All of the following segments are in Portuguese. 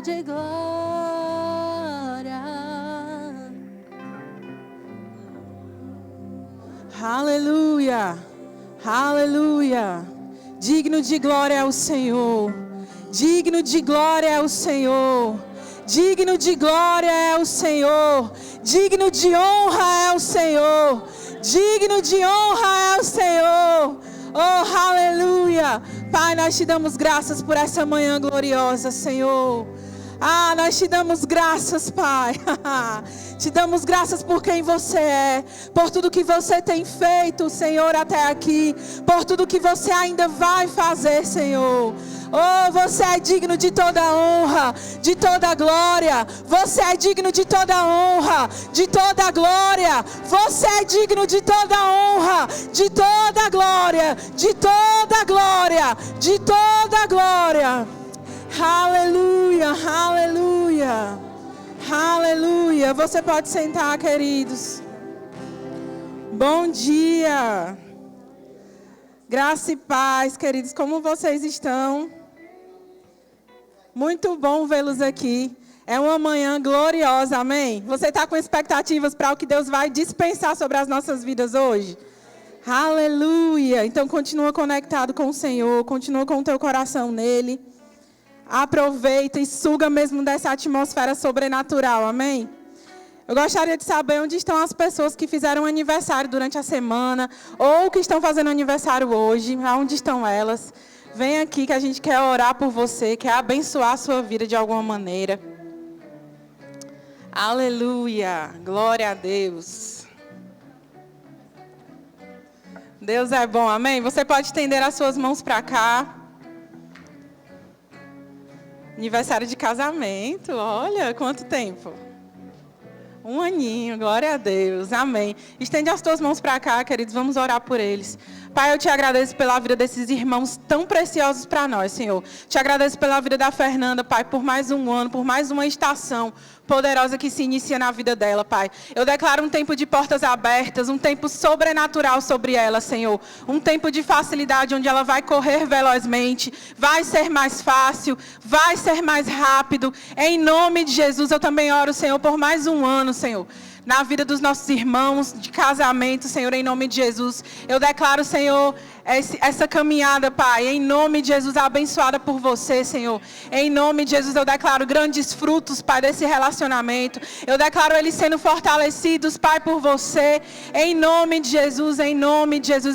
de glória. Aleluia, aleluia. Digno de glória é o Senhor. Digno de glória é o Senhor. Digno de glória é o Senhor. Digno de honra é o Senhor. Digno de honra é o Senhor. Oh, aleluia. Pai, nós te damos graças por essa manhã gloriosa, Senhor. Ah, nós te damos graças, Pai. Te damos graças por quem você é, por tudo que você tem feito, Senhor, até aqui, por tudo que você ainda vai fazer, Senhor. Oh, você é digno de toda honra, de toda glória. Você é digno de toda honra, de toda glória. Você é digno de toda honra, de toda glória, de toda glória, de toda glória. Aleluia, aleluia, aleluia. Você pode sentar, queridos. Bom dia. Graça e paz, queridos. Como vocês estão? Muito bom vê-los aqui. É uma manhã gloriosa, amém? Você está com expectativas para o que Deus vai dispensar sobre as nossas vidas hoje? Aleluia. Então continua conectado com o Senhor, continua com o teu coração nele. Aproveita e suga mesmo dessa atmosfera sobrenatural, amém? Eu gostaria de saber onde estão as pessoas que fizeram aniversário durante a semana ou que estão fazendo aniversário hoje. Aonde estão elas? Vem aqui que a gente quer orar por você, quer abençoar a sua vida de alguma maneira. Aleluia, glória a Deus. Deus é bom, amém? Você pode estender as suas mãos para cá. Aniversário de casamento, olha, quanto tempo. 1 aninho, glória a Deus, amém. Estende as tuas mãos para cá, queridos, vamos orar por eles. Pai, eu te agradeço pela vida desses irmãos tão preciosos para nós, Senhor. Te agradeço pela vida da Fernanda, Pai, por mais um ano, por mais uma estação poderosa que se inicia na vida dela, Pai. Eu declaro um tempo de portas abertas, um tempo sobrenatural sobre ela, Senhor. Um tempo de facilidade onde ela vai correr velozmente, vai ser mais fácil, vai ser mais rápido. Em nome de Jesus, eu também oro, Senhor, por mais um ano, Senhor. Na vida dos nossos irmãos de casamento, Senhor, em nome de Jesus. Eu declaro, Senhor, essa caminhada, Pai, em nome de Jesus, abençoada por você, Senhor. Em nome de Jesus, eu declaro grandes frutos, Pai, desse relacionamento. Eu declaro eles sendo fortalecidos, Pai, por você. Em nome de Jesus,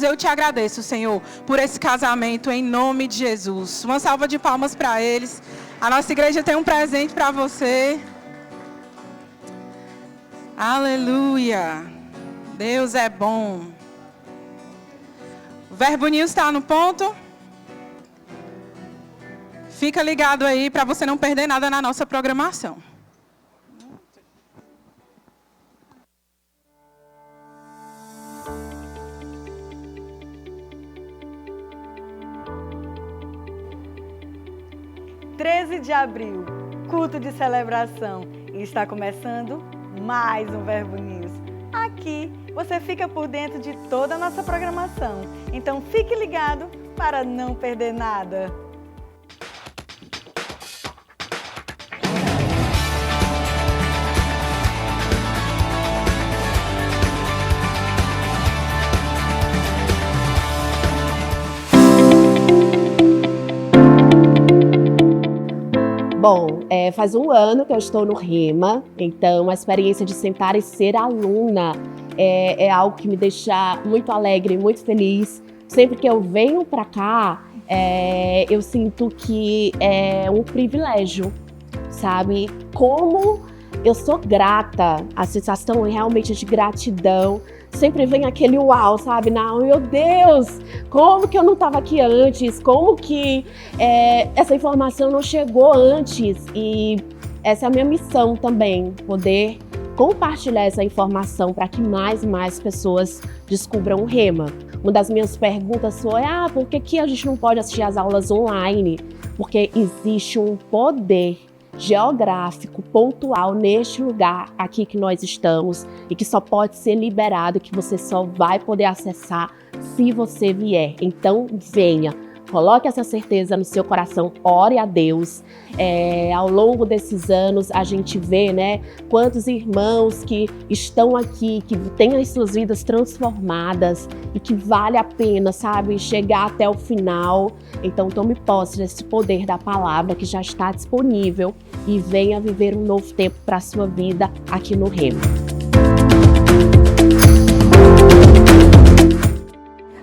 eu te agradeço, Senhor, por esse casamento, em nome de Jesus. Uma salva de palmas para eles. A nossa igreja tem um presente para você. Aleluia. Deus é bom. O Verbo News está no ponto? Fica ligado aí para você não perder nada na nossa programação. (13 de abril, culto de celebração. E está começando mais um Verbo News. Aqui você fica por dentro de toda a nossa programação. Então fique ligado para não perder nada. Bom, faz um ano que eu estou no Rema, então a experiência de sentar e ser aluna é algo que me deixa muito alegre, muito feliz. Sempre que eu venho para cá, eu sinto que é um privilégio, sabe? Como eu sou grata, a sensação realmente de gratidão. Sempre vem aquele uau, sabe? Não, meu Deus, como que eu não estava aqui antes? Como que essa informação não chegou antes? E essa é a minha missão também, poder compartilhar essa informação para que mais e mais pessoas descubram o Rema. Uma das minhas perguntas foi, por que a gente não pode assistir às aulas online? Porque existe um poder geográfico, pontual, neste lugar aqui que nós estamos e que só pode ser liberado, que você só vai poder acessar se você vier. Então venha, coloque essa certeza no seu coração, ore a Deus. Ao longo desses anos, a gente vê, né, quantos irmãos que estão aqui, que têm as suas vidas transformadas e que vale a pena, sabe, chegar até o final. Então, tome posse desse poder da palavra que já está disponível e venha viver um novo tempo para a sua vida aqui no Rema.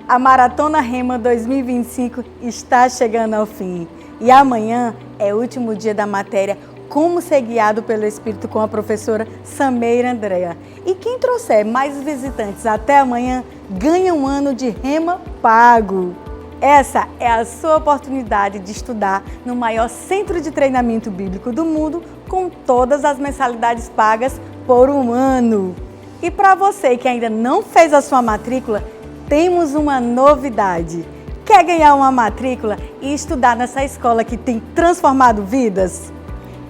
A Maratona Rema 2025 está chegando ao fim e amanhã é o último dia da matéria Como Ser Guiado pelo Espírito com a professora Sameira Andréa. E quem trouxer mais visitantes até amanhã ganha um ano de Rema pago. Essa é a sua oportunidade de estudar no maior centro de treinamento bíblico do mundo com todas as mensalidades pagas por um ano. E para você que ainda não fez a sua matrícula, temos uma novidade. Quer ganhar uma matrícula e estudar nessa escola que tem transformado vidas?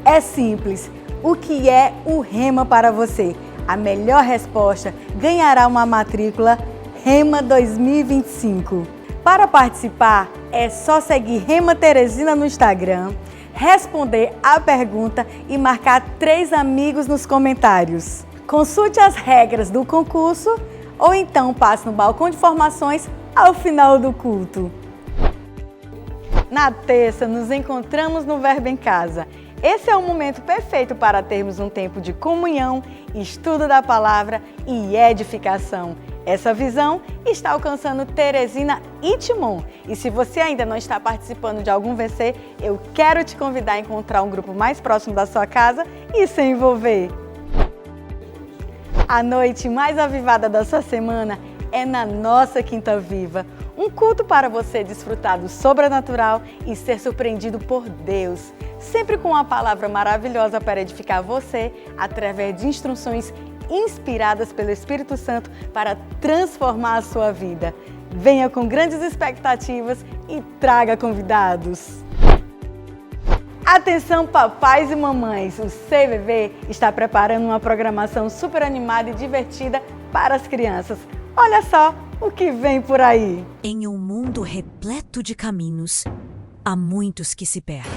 É simples. O que é o Rema para você? A melhor resposta ganhará uma matrícula Rema 2025. Para participar, é só seguir Rema Teresina no Instagram, responder a pergunta e marcar 3 amigos nos comentários. Consulte as regras do concurso ou então passe no balcão de formações ao final do culto. Na terça, nos encontramos no Verbo em Casa. Esse é o momento perfeito para termos um tempo de comunhão, estudo da palavra e edificação. Essa visão está alcançando Teresina e Timon. E se você ainda não está participando de algum VC, eu quero te convidar a encontrar um grupo mais próximo da sua casa e se envolver. A noite mais avivada da sua semana é na nossa Quinta Viva. Um culto para você desfrutar do sobrenatural e ser surpreendido por Deus. Sempre com uma palavra maravilhosa para edificar você, através de instruções inspiradas pelo Espírito Santo para transformar a sua vida. Venha com grandes expectativas e traga convidados. Atenção, papais e mamães! O CVV está preparando uma programação super animada e divertida para as crianças. Olha só o que vem por aí! Em um mundo repleto de caminhos, há muitos que se perdem.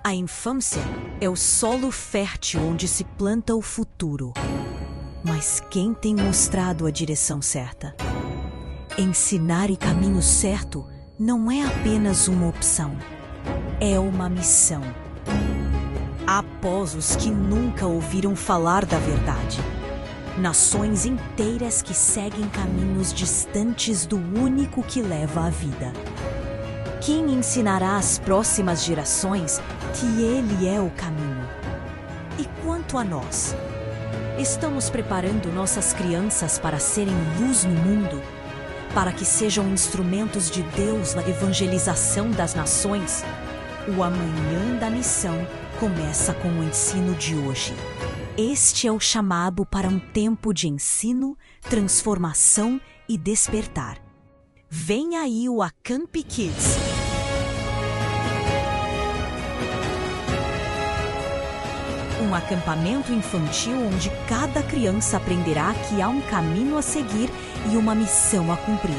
A infância é o solo fértil onde se planta o futuro. Mas quem tem mostrado a direção certa? Ensinar o caminho certo não é apenas uma opção, é uma missão. Após os que nunca ouviram falar da verdade, nações inteiras que seguem caminhos distantes do único que leva à vida. Quem ensinará às próximas gerações que Ele é o caminho? E quanto a nós? Estamos preparando nossas crianças para serem luz no mundo? Para que sejam instrumentos de Deus na evangelização das nações? O amanhã da missão começa com o ensino de hoje. Este é o chamado para um tempo de ensino, transformação e despertar. Vem aí o Acamp Kids. Um acampamento infantil onde cada criança aprenderá que há um caminho a seguir e uma missão a cumprir.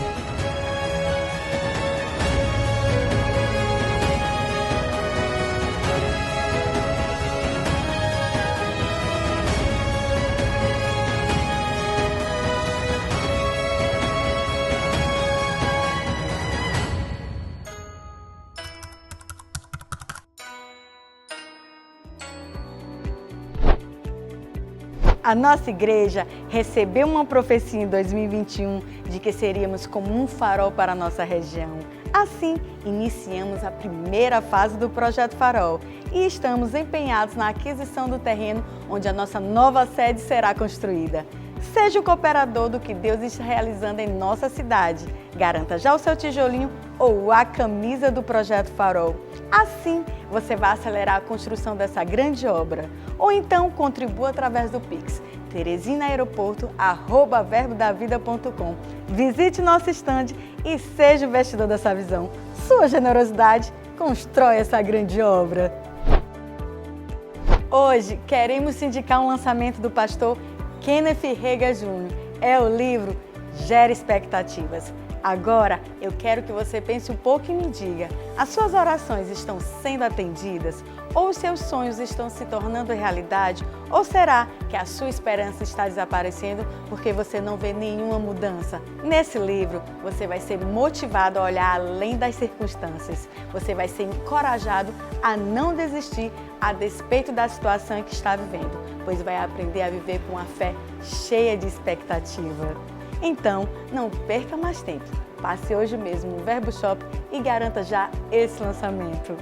A nossa igreja recebeu uma profecia em 2021 de que seríamos como um farol para a nossa região. Assim, iniciamos a primeira fase do Projeto Farol e estamos empenhados na aquisição do terreno onde a nossa nova sede será construída. Seja o cooperador do que Deus está realizando em nossa cidade. Garanta já o seu tijolinho ou a camisa do Projeto Farol. Assim, você vai acelerar a construção dessa grande obra. Ou então, contribua através do Pix, teresinaeroporto@verbodavida.com. Visite nosso estande e seja o investidor dessa visão. Sua generosidade constrói essa grande obra. Hoje, queremos te indicar um lançamento do pastor Kenneth Rega Jr. É o livro Gera Expectativas. Agora, eu quero que você pense um pouco e me diga, as suas orações estão sendo atendidas? Ou os seus sonhos estão se tornando realidade? Ou será que a sua esperança está desaparecendo porque você não vê nenhuma mudança? Nesse livro, você vai ser motivado a olhar além das circunstâncias. Você vai ser encorajado a não desistir a despeito da situação em que está vivendo, pois vai aprender a viver com uma fé cheia de expectativa. Então, não perca mais tempo. Passe hoje mesmo no Verbo Shop e garanta já esse lançamento.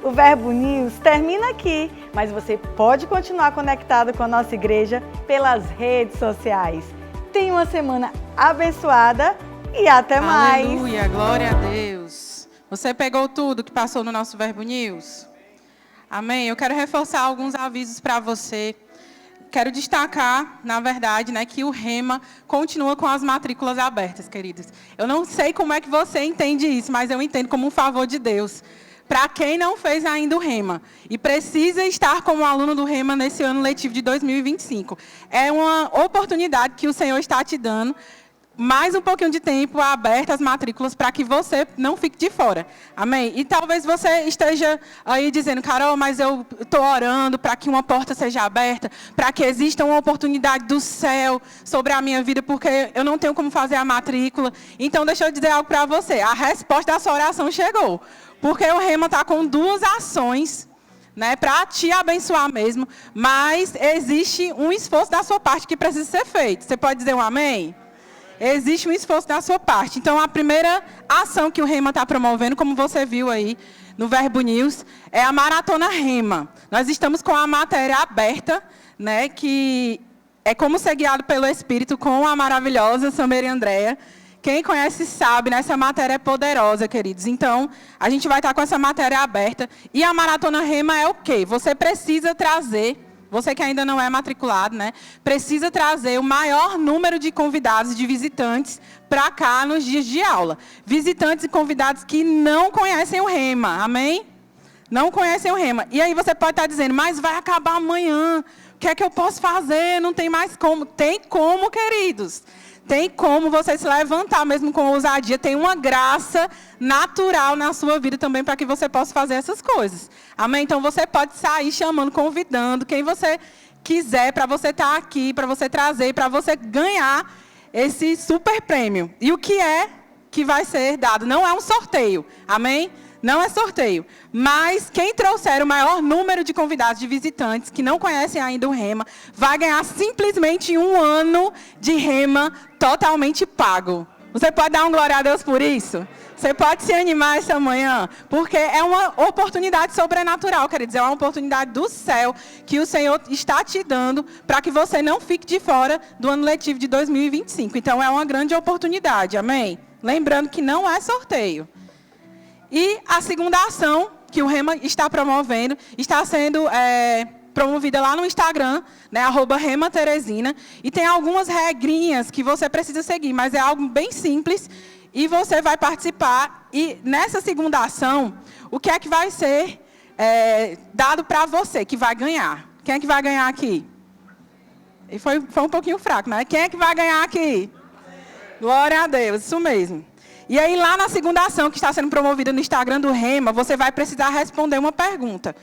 O Verbo News termina aqui, mas você pode continuar conectado com a nossa igreja pelas redes sociais. Tenha uma semana abençoada e até mais. Aleluia, glória a Deus. Você pegou tudo que passou no nosso Verbo News? Amém? Eu quero reforçar alguns avisos para você. Quero destacar, na verdade, que o Rema continua com as matrículas abertas, queridos. Eu não sei como é que você entende isso, mas eu entendo como um favor de Deus. Para quem não fez ainda o Rema e precisa estar como aluno do Rema nesse ano letivo de 2025, é uma oportunidade que o Senhor está te dando. Mais um pouquinho de tempo aberto as matrículas para que você não fique de fora. Amém? E talvez você esteja aí dizendo, Carol, mas eu estou orando para que uma porta seja aberta, para que exista uma oportunidade do céu sobre a minha vida, porque eu não tenho como fazer a matrícula. Então, deixa eu dizer algo para você. A resposta da sua oração chegou. Porque o Rema está com 2 ações, para te abençoar mesmo, mas existe um esforço da sua parte que precisa ser feito. Você pode dizer um amém? Existe um esforço da sua parte. Então, a primeira ação que o Rema está promovendo, como você viu aí no Verbo News, é a Maratona Rema. Nós estamos com a matéria aberta, que é como ser guiado pelo Espírito com a maravilhosa Samira Andréa. Quem conhece sabe, essa matéria é poderosa, queridos. Então, a gente vai estar com essa matéria aberta. E a Maratona Rema é o quê? Você precisa trazer... Você que ainda não é matriculado, precisa trazer o maior número de convidados, de visitantes, para cá nos dias de aula. Visitantes e convidados que não conhecem o Rema, amém? Não conhecem o Rema. E aí você pode estar dizendo, mas vai acabar amanhã, o que é que eu posso fazer? Não tem mais como. Tem como, queridos. Tem como você se levantar mesmo com ousadia. Tem uma graça natural na sua vida também para que você possa fazer essas coisas. Amém? Então, você pode sair chamando, convidando quem você quiser para você estar aqui, para você trazer, para você ganhar esse super prêmio. E o que é que vai ser dado? Não é um sorteio. Amém? Não é sorteio. Mas quem trouxer o maior número de convidados, de visitantes, que não conhecem ainda o Rema, vai ganhar simplesmente 1 ano de Rema totalmente pago. Você pode dar um glória a Deus por isso? Você pode se animar essa manhã? Porque é uma oportunidade sobrenatural, quer dizer, é uma oportunidade do céu que o Senhor está te dando para que você não fique de fora do ano letivo de 2025. Então, é uma grande oportunidade, amém? Lembrando que não é sorteio. E a segunda ação que o Rema está promovendo, está sendo promovida lá no Instagram, @RemaTeresina, e tem algumas regrinhas que você precisa seguir, mas é algo bem simples, e você vai participar. E nessa segunda ação, o que é que vai ser dado para você, que vai ganhar? Quem é que vai ganhar aqui? E foi um pouquinho fraco, né? Quem é que vai ganhar aqui? Glória a Deus, isso mesmo. E aí, lá na segunda ação, que está sendo promovida no Instagram do Rema, você vai precisar responder uma pergunta.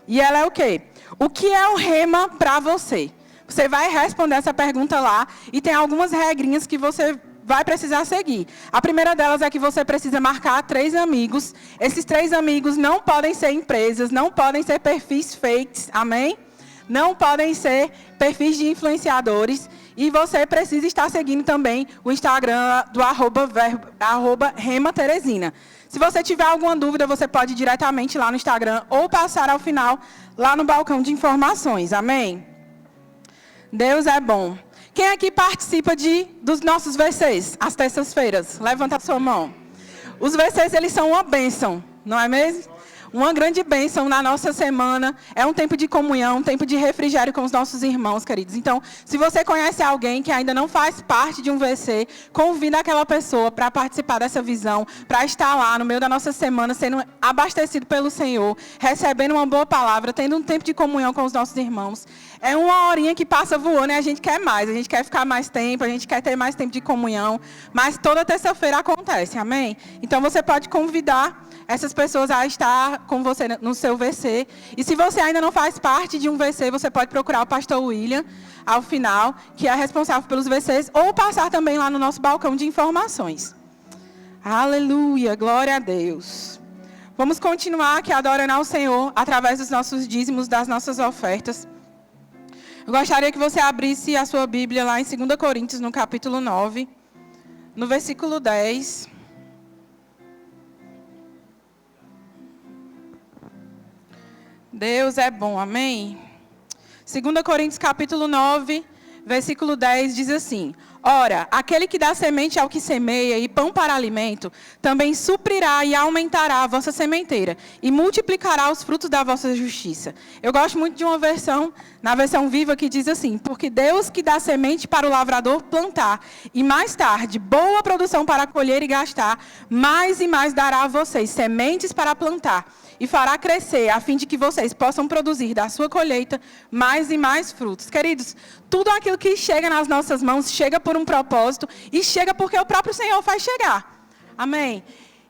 E ela é o quê? O que é o Rema para você? Você vai responder essa pergunta lá, e tem algumas regrinhas que você vai precisar seguir. A primeira delas é que você precisa marcar 3 amigos. Esses 3 amigos não podem ser empresas, não podem ser perfis fakes, amém? Não podem ser perfis de influenciadores. E você precisa estar seguindo também o Instagram do @RemaTeresina. Se você tiver alguma dúvida, você pode ir diretamente lá no Instagram ou passar ao final lá no balcão de informações. Amém? Deus é bom. Quem aqui participa dos nossos VCs, às terças-feiras? Levanta a sua mão. Os VCs, eles são uma bênção, não é mesmo? Uma grande bênção na nossa semana é um tempo de comunhão, um tempo de refrigério com os nossos irmãos, queridos. Então, se você conhece alguém que ainda não faz parte de um VC, convida aquela pessoa para participar dessa visão, para estar lá no meio da nossa semana, sendo abastecido pelo Senhor, recebendo uma boa palavra, tendo um tempo de comunhão com os nossos irmãos. É uma horinha que passa voando e a gente quer mais, a gente quer ficar mais tempo, a gente quer ter mais tempo de comunhão, mas toda terça-feira acontece, amém? Então, você pode convidar essas pessoas a estar com você no seu VC. E se você ainda não faz parte de um VC, você pode procurar o pastor William, ao final, que é responsável pelos VCs, ou passar também lá no nosso balcão de informações. Aleluia, glória a Deus. Vamos continuar aqui adorando ao Senhor através dos nossos dízimos, das nossas ofertas. Eu gostaria que você abrisse a sua Bíblia lá em 2 Coríntios, no capítulo 9, no versículo 10. Deus é bom, amém? 2 Coríntios capítulo 9, versículo 10 diz assim: Ora, aquele que dá semente ao que semeia e pão para alimento, também suprirá e aumentará a vossa sementeira e multiplicará os frutos da vossa justiça. Eu gosto muito de uma versão, na versão viva, que diz assim: Porque Deus que dá semente para o lavrador plantar e mais tarde boa produção para colher e gastar, mais e mais dará a vocês sementes para plantar e fará crescer, a fim de que vocês possam produzir da sua colheita mais e mais frutos. Queridos, tudo aquilo que chega nas nossas mãos, chega por um propósito e chega porque o próprio Senhor faz chegar. Amém?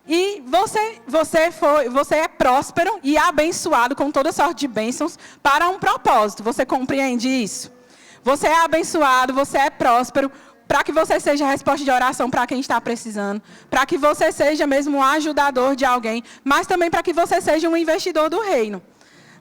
E você é próspero e abençoado com toda sorte de bênçãos para um propósito. Você compreende isso? Você é abençoado, você é próspero, para que você seja a resposta de oração para quem está precisando, para que você seja mesmo um ajudador de alguém, mas também para que você seja um investidor do reino.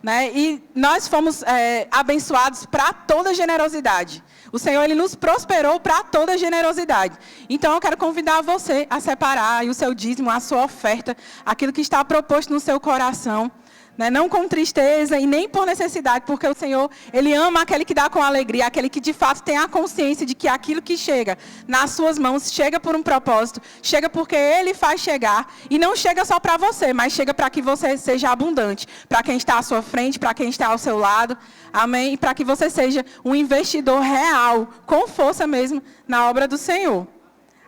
Né? E nós fomos abençoados para toda generosidade. O Senhor, Ele nos prosperou para toda generosidade. Então, eu quero convidar você a separar aí o seu dízimo, a sua oferta, aquilo que está proposto no seu coração. Né? Não com tristeza e nem por necessidade, porque o Senhor, Ele ama aquele que dá com alegria, aquele que de fato tem a consciência de que aquilo que chega nas suas mãos, chega por um propósito, chega porque Ele faz chegar, e não chega só para você, mas chega para que você seja abundante, para quem está à sua frente, para quem está ao seu lado, amém? E para que você seja um investidor real, com força mesmo, na obra do Senhor.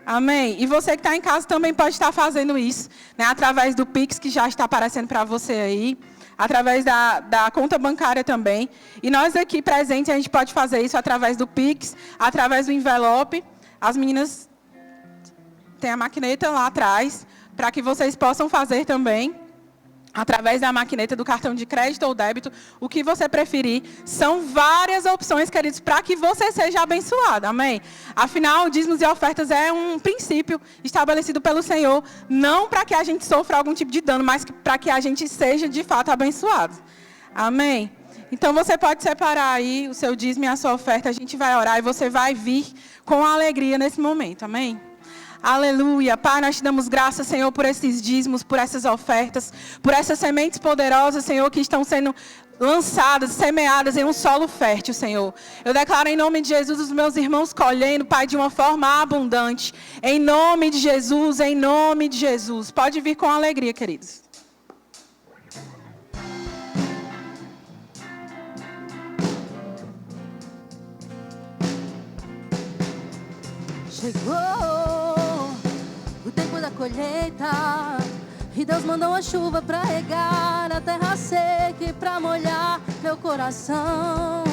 Amém? E você que está em casa também pode estar fazendo isso, né? Através do Pix, que já está aparecendo para você aí, através da conta bancária também. E nós aqui presentes, a gente pode fazer isso através do Pix, através do envelope. As meninas têm a maquineta lá atrás, para que vocês possam fazer também, através da maquineta do cartão de crédito ou débito, o que você preferir. São várias opções, queridos, para que você seja abençoado, amém? Afinal, dízimos e ofertas é um princípio estabelecido pelo Senhor, não para que a gente sofra algum tipo de dano, mas para que a gente seja, de fato, abençoado, amém? Então, você pode separar aí o seu dízimo e a sua oferta, a gente vai orar e você vai vir com alegria nesse momento, amém? Aleluia. Pai, nós te damos graças, Senhor, por esses dízimos, por essas ofertas, por essas sementes poderosas, Senhor, que estão sendo lançadas, semeadas em um solo fértil, Senhor. Eu declaro em nome de Jesus os meus irmãos colhendo, Pai, de uma forma abundante. Em nome de Jesus, em nome de Jesus. Pode vir com alegria, queridos. Chegou o tempo da colheita e Deus mandou a chuva pra regar a terra seca e pra molhar meu coração.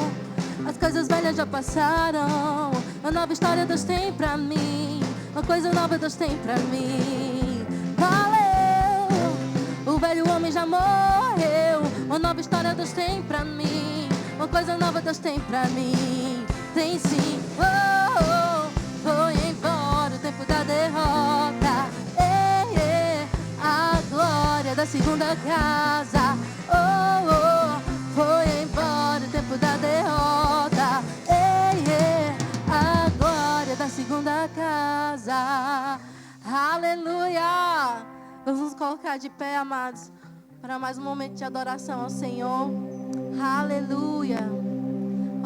As coisas velhas já passaram, uma nova história Deus tem pra mim, uma coisa nova Deus tem pra mim. Valeu, o velho homem já morreu, uma nova história Deus tem pra mim, uma coisa nova Deus tem pra mim. Tem sim, oh, oh, foi embora o tempo da derrota, a glória da segunda casa. Oh, oh, foi embora o tempo da derrota, a glória da segunda casa. Aleluia. Vamos nos colocar de pé, amados, para mais um momento de adoração ao Senhor. Aleluia.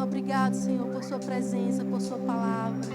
Obrigado, Senhor, por sua presença, por sua palavra.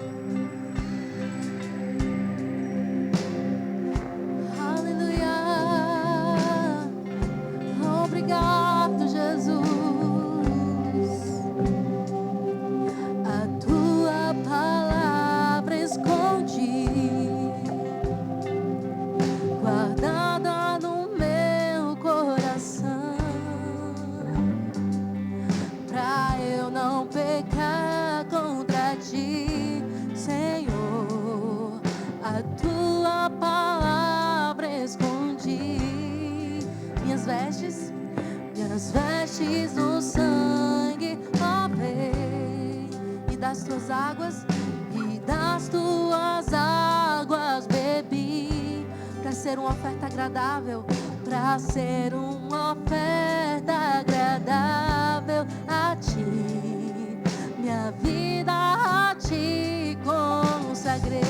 minhas vestes no sangue, ó Rei, e das tuas águas bebi, pra ser uma oferta agradável, a ti, minha vida a ti consagrei.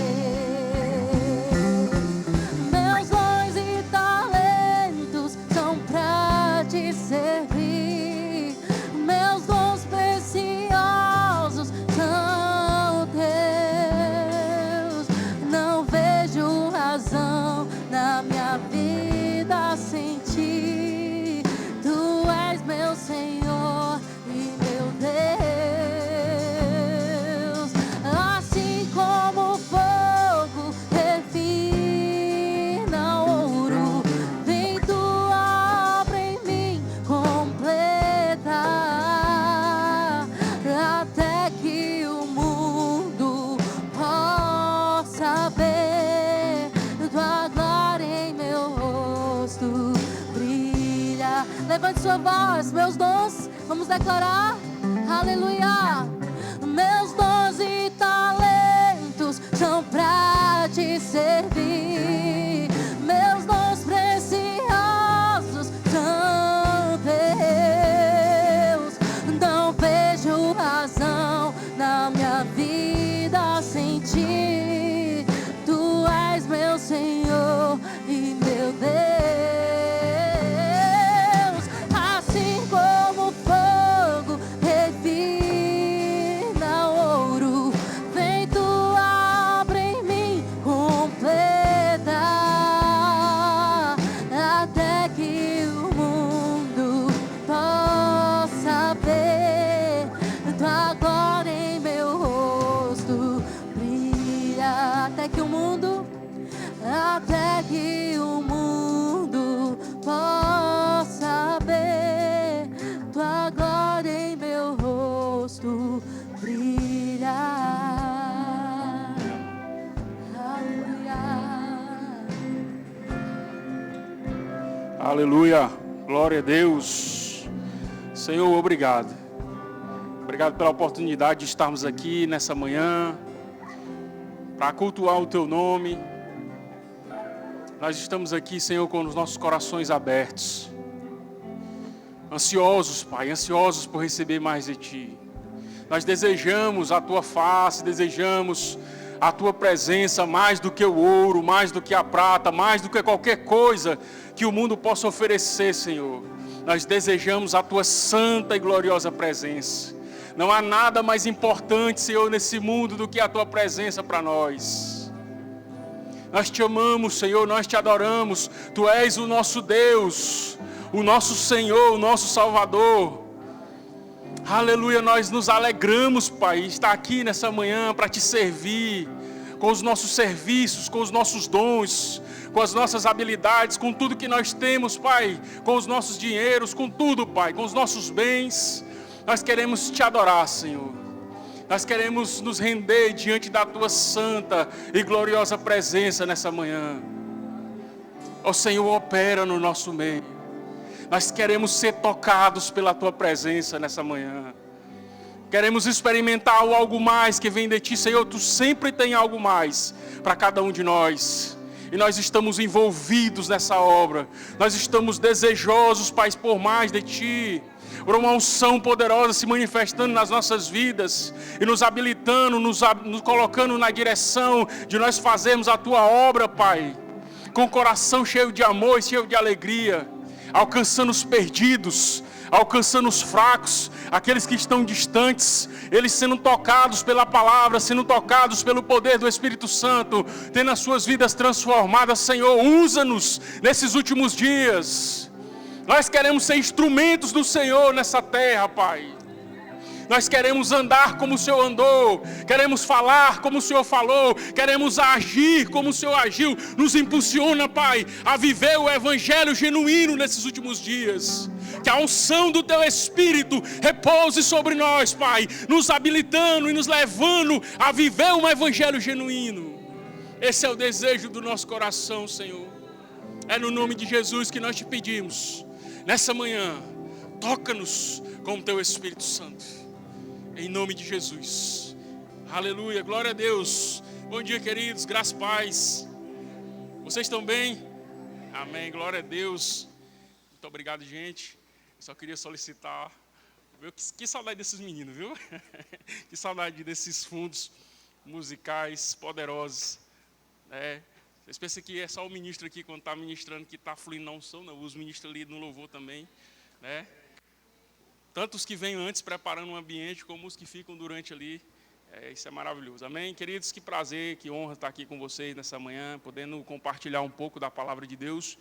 Meus dons e talentos são pra te servir, meus dons preciosos são teus. Não vejo razão na minha vida sem ti. Tu és meu Senhor e meu Deus. Assim como o fogo refina o ouro, vem tua obra em mim completa, até que o mundo possa ver tua glória em meu rosto brilha. Levante sua voz, meus dons, vamos declarar, aleluia. Meus dons e talentos são pra te servir, meus dons preciosos são teus. Não vejo razão na minha vida sem ti. Tu és meu Senhor e meu Deus. Assim como o fogo refina o ouro, vem tua obra em mim completa, até que o mundo possa ver tua glória em meu rosto brilha. Até que o mundo possa ver tua glória em meu rosto brilha. Aleluia. Aleluia, glória a Deus. Senhor, obrigado. Obrigado pela oportunidade de estarmos aqui nessa manhã para cultuar o Teu nome. Nós estamos aqui, Senhor, com os nossos corações abertos, ansiosos, Pai, ansiosos por receber mais de Ti. Nós desejamos a Tua face, desejamos a Tua presença mais do que o ouro, mais do que a prata, mais do que qualquer coisa que o mundo possa oferecer, Senhor. Nós desejamos a Tua santa e gloriosa presença. Não há nada mais importante, Senhor, nesse mundo do que a Tua presença para nós. Nós te amamos, Senhor, nós te adoramos. Tu és o nosso Deus, o nosso Senhor, o nosso Salvador. Aleluia, nós nos alegramos, Pai, estar aqui nessa manhã para te servir, com os nossos serviços, com os nossos dons, com as nossas habilidades, com tudo que nós temos, Pai, com os nossos dinheiros, com tudo, Pai, com os nossos bens. Nós queremos te adorar, Senhor. Nós queremos nos render diante da Tua santa e gloriosa presença nessa manhã. Ó Senhor, opera no nosso meio. Nós queremos ser tocados pela Tua presença nessa manhã. Queremos experimentar o algo mais que vem de Ti, Senhor. Tu sempre tem algo mais para cada um de nós. E nós estamos envolvidos nessa obra. Nós estamos desejosos, Pai, por mais de Ti. Por uma unção poderosa se manifestando nas nossas vidas e nos habilitando, nos colocando na direção de nós fazermos a Tua obra, Pai, com o coração cheio de amor e cheio de alegria, alcançando os perdidos, alcançando os fracos, aqueles que estão distantes, eles sendo tocados pela palavra, sendo tocados pelo poder do Espírito Santo, tendo as suas vidas transformadas. Senhor, usa-nos nesses últimos dias. Nós queremos ser instrumentos do Senhor nessa terra, Pai. Nós queremos andar como o Senhor andou, queremos falar como o Senhor falou, queremos agir como o Senhor agiu. Nos impulsiona, Pai, a viver o Evangelho genuíno nesses últimos dias. Que a unção do Teu Espírito repouse sobre nós, Pai, nos habilitando e nos levando a viver um Evangelho genuíno. Esse é o desejo do nosso coração, Senhor. É no nome de Jesus que nós te pedimos. nessa manhã, toca-nos com o Teu Espírito Santo. Em nome de Jesus. Aleluia, glória a Deus. Bom dia, queridos, graça e paz. Vocês estão bem? Amém, glória a Deus. Muito obrigado, gente. Só queria solicitar. Que saudade desses meninos, viu? Que saudade desses fundos musicais poderosos. Vocês pensam que é só o ministro aqui, quando está ministrando, que está fluindo na unção, não. Os ministros ali no louvor também, né? Tanto os que vêm antes preparando o ambiente, como os que ficam durante ali. Isso é maravilhoso. Amém? Queridos, que prazer, que honra estar aqui com vocês nessa manhã, podendo compartilhar um pouco da palavra de Deus.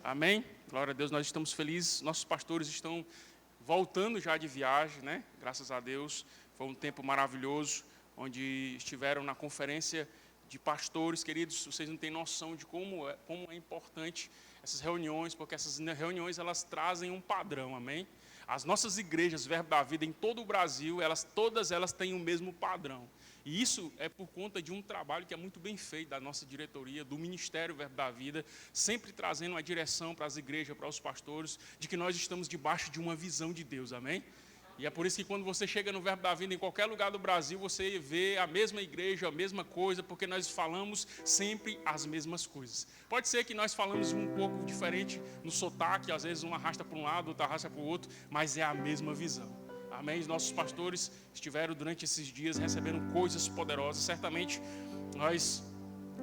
Amém? Glória a Deus, nós estamos felizes. Nossos pastores estão voltando já de viagem, né? Graças a Deus. Foi um tempo maravilhoso, onde estiveram na conferência de pastores. Queridos, vocês não têm noção de como é importante essas reuniões, porque essas reuniões, elas trazem um padrão, amém? As nossas igrejas, Verbo da Vida, em todo o Brasil, todas elas têm o mesmo padrão. E isso é por conta de um trabalho que é muito bem feito da nossa diretoria, do Ministério Verbo da Vida, sempre trazendo uma direção para as igrejas, para os pastores, de que nós estamos debaixo de uma visão de Deus, amém? E é por isso que quando você chega no Verbo da Vida, em qualquer lugar do Brasil, você vê a mesma igreja, a mesma coisa, porque nós falamos sempre as mesmas coisas. Pode ser que nós falamos um pouco diferente no sotaque, às vezes um arrasta para um lado, outro arrasta para o outro, mas é a mesma visão. Amém? Os nossos pastores estiveram durante esses dias recebendo coisas poderosas. Certamente nós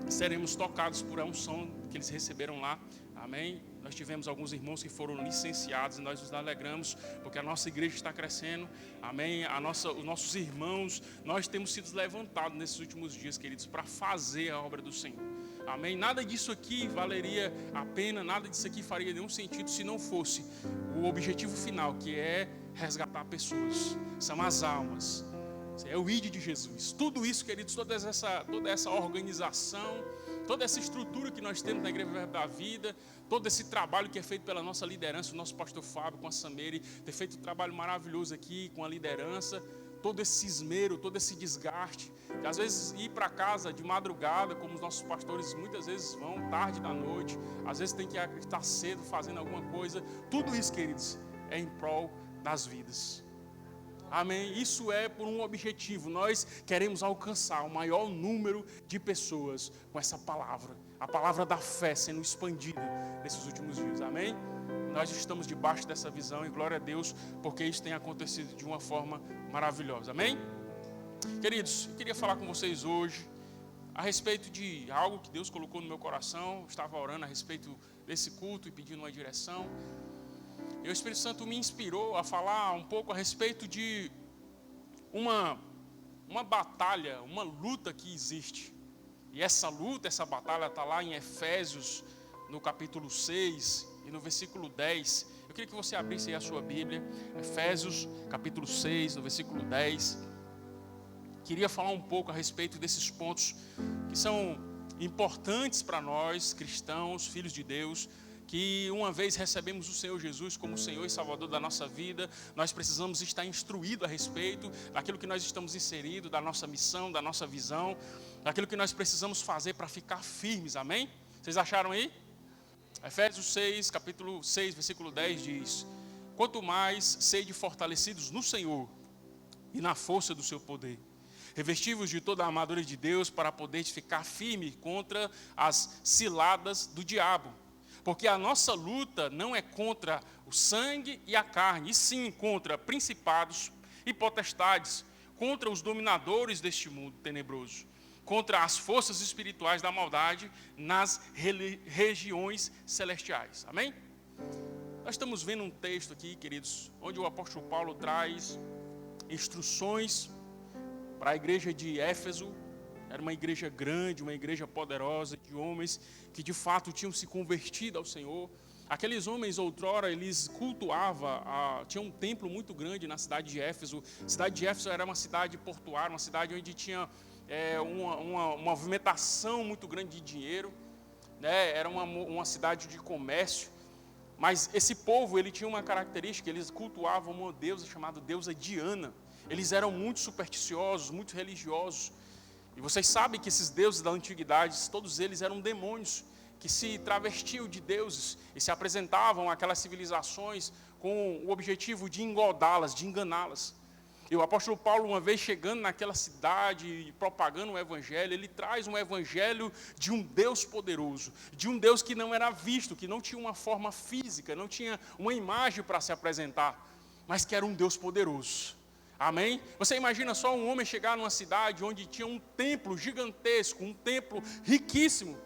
seremos tocados por a unção que eles receberam lá. Amém? Nós tivemos alguns irmãos que foram licenciados e nós nos alegramos, porque a nossa igreja está crescendo. Amém? Os nossos irmãos, nós temos sido levantados nesses últimos dias, queridos, para fazer a obra do Senhor. Amém? Nada disso aqui valeria a pena, nada disso aqui faria nenhum sentido se não fosse o objetivo final, que é resgatar pessoas, são as almas, é o ID de Jesus. Tudo isso, queridos, toda essa organização, toda essa estrutura que nós temos na Igreja Verbo da Vida, todo esse trabalho que é feito pela nossa liderança, o nosso pastor Fábio com a Sameri, ter feito um trabalho maravilhoso aqui com a liderança, todo esse esmero, todo esse desgaste, de, às vezes ir para casa de madrugada, como os nossos pastores muitas vezes vão, tarde da noite, às vezes tem que estar cedo fazendo alguma coisa. Tudo isso, queridos, é em prol das vidas. Amém? Isso é por um objetivo. Nós queremos alcançar o maior número de pessoas com essa palavra, a palavra da fé sendo expandida nesses últimos dias. Amém? Nós estamos debaixo dessa visão e glória a Deus, porque isso tem acontecido de uma forma maravilhosa. Amém? Queridos, eu queria falar com vocês hoje a respeito de algo que Deus colocou no meu coração. Eu estava orando a respeito desse culto e pedindo uma direção. E o Espírito Santo me inspirou a falar um pouco a respeito de uma batalha, uma luta que existe. E essa luta, essa batalha está lá em Efésios, no capítulo 6 e no versículo 10. Eu queria que você abrisse aí a sua Bíblia, Efésios, capítulo 6, no versículo 10. Queria falar um pouco a respeito desses pontos que são importantes para nós, cristãos, filhos de Deus, que uma vez recebemos o Senhor Jesus como Senhor e Salvador da nossa vida, nós precisamos estar instruídos a respeito daquilo que nós estamos inseridos, da nossa missão, da nossa visão, daquilo que nós precisamos fazer para ficar firmes, amém? Vocês acharam aí? Efésios 6, capítulo 6, versículo 10 diz: quanto mais sede fortalecidos no Senhor e na força do seu poder, revestivos de toda a armadura de Deus para poder ficar firme contra as ciladas do diabo. Porque a nossa luta não é contra o sangue e a carne, e sim contra principados e potestades, contra os dominadores deste mundo tenebroso, contra as forças espirituais da maldade nas regiões celestiais. Amém? Nós estamos vendo um texto aqui, queridos, onde o apóstolo Paulo traz instruções para a igreja de Éfeso. Era uma igreja grande, uma igreja poderosa, de homens que de fato tinham se convertido ao Senhor. Aqueles homens outrora, eles cultuavam, tinha um templo muito grande na cidade de Éfeso. A cidade de Éfeso era uma cidade portuária, uma cidade onde tinha uma movimentação muito grande de dinheiro, né? Era uma cidade de comércio. Mas esse povo, ele tinha uma característica, eles cultuavam uma deusa chamada deusa Diana. Eles eram muito supersticiosos, muito religiosos. E vocês sabem que esses deuses da antiguidade, todos eles eram demônios que se travestiam de deuses e se apresentavam àquelas civilizações com o objetivo de engodá-las, de enganá-las. E o apóstolo Paulo, uma vez chegando naquela cidade e propagando o evangelho, ele traz um evangelho de um Deus poderoso, de um Deus que não era visto, que não tinha uma forma física, não tinha uma imagem para se apresentar, mas que era um Deus poderoso. Amém? Você imagina só um homem chegar numa cidade onde tinha um templo gigantesco, um templo riquíssimo,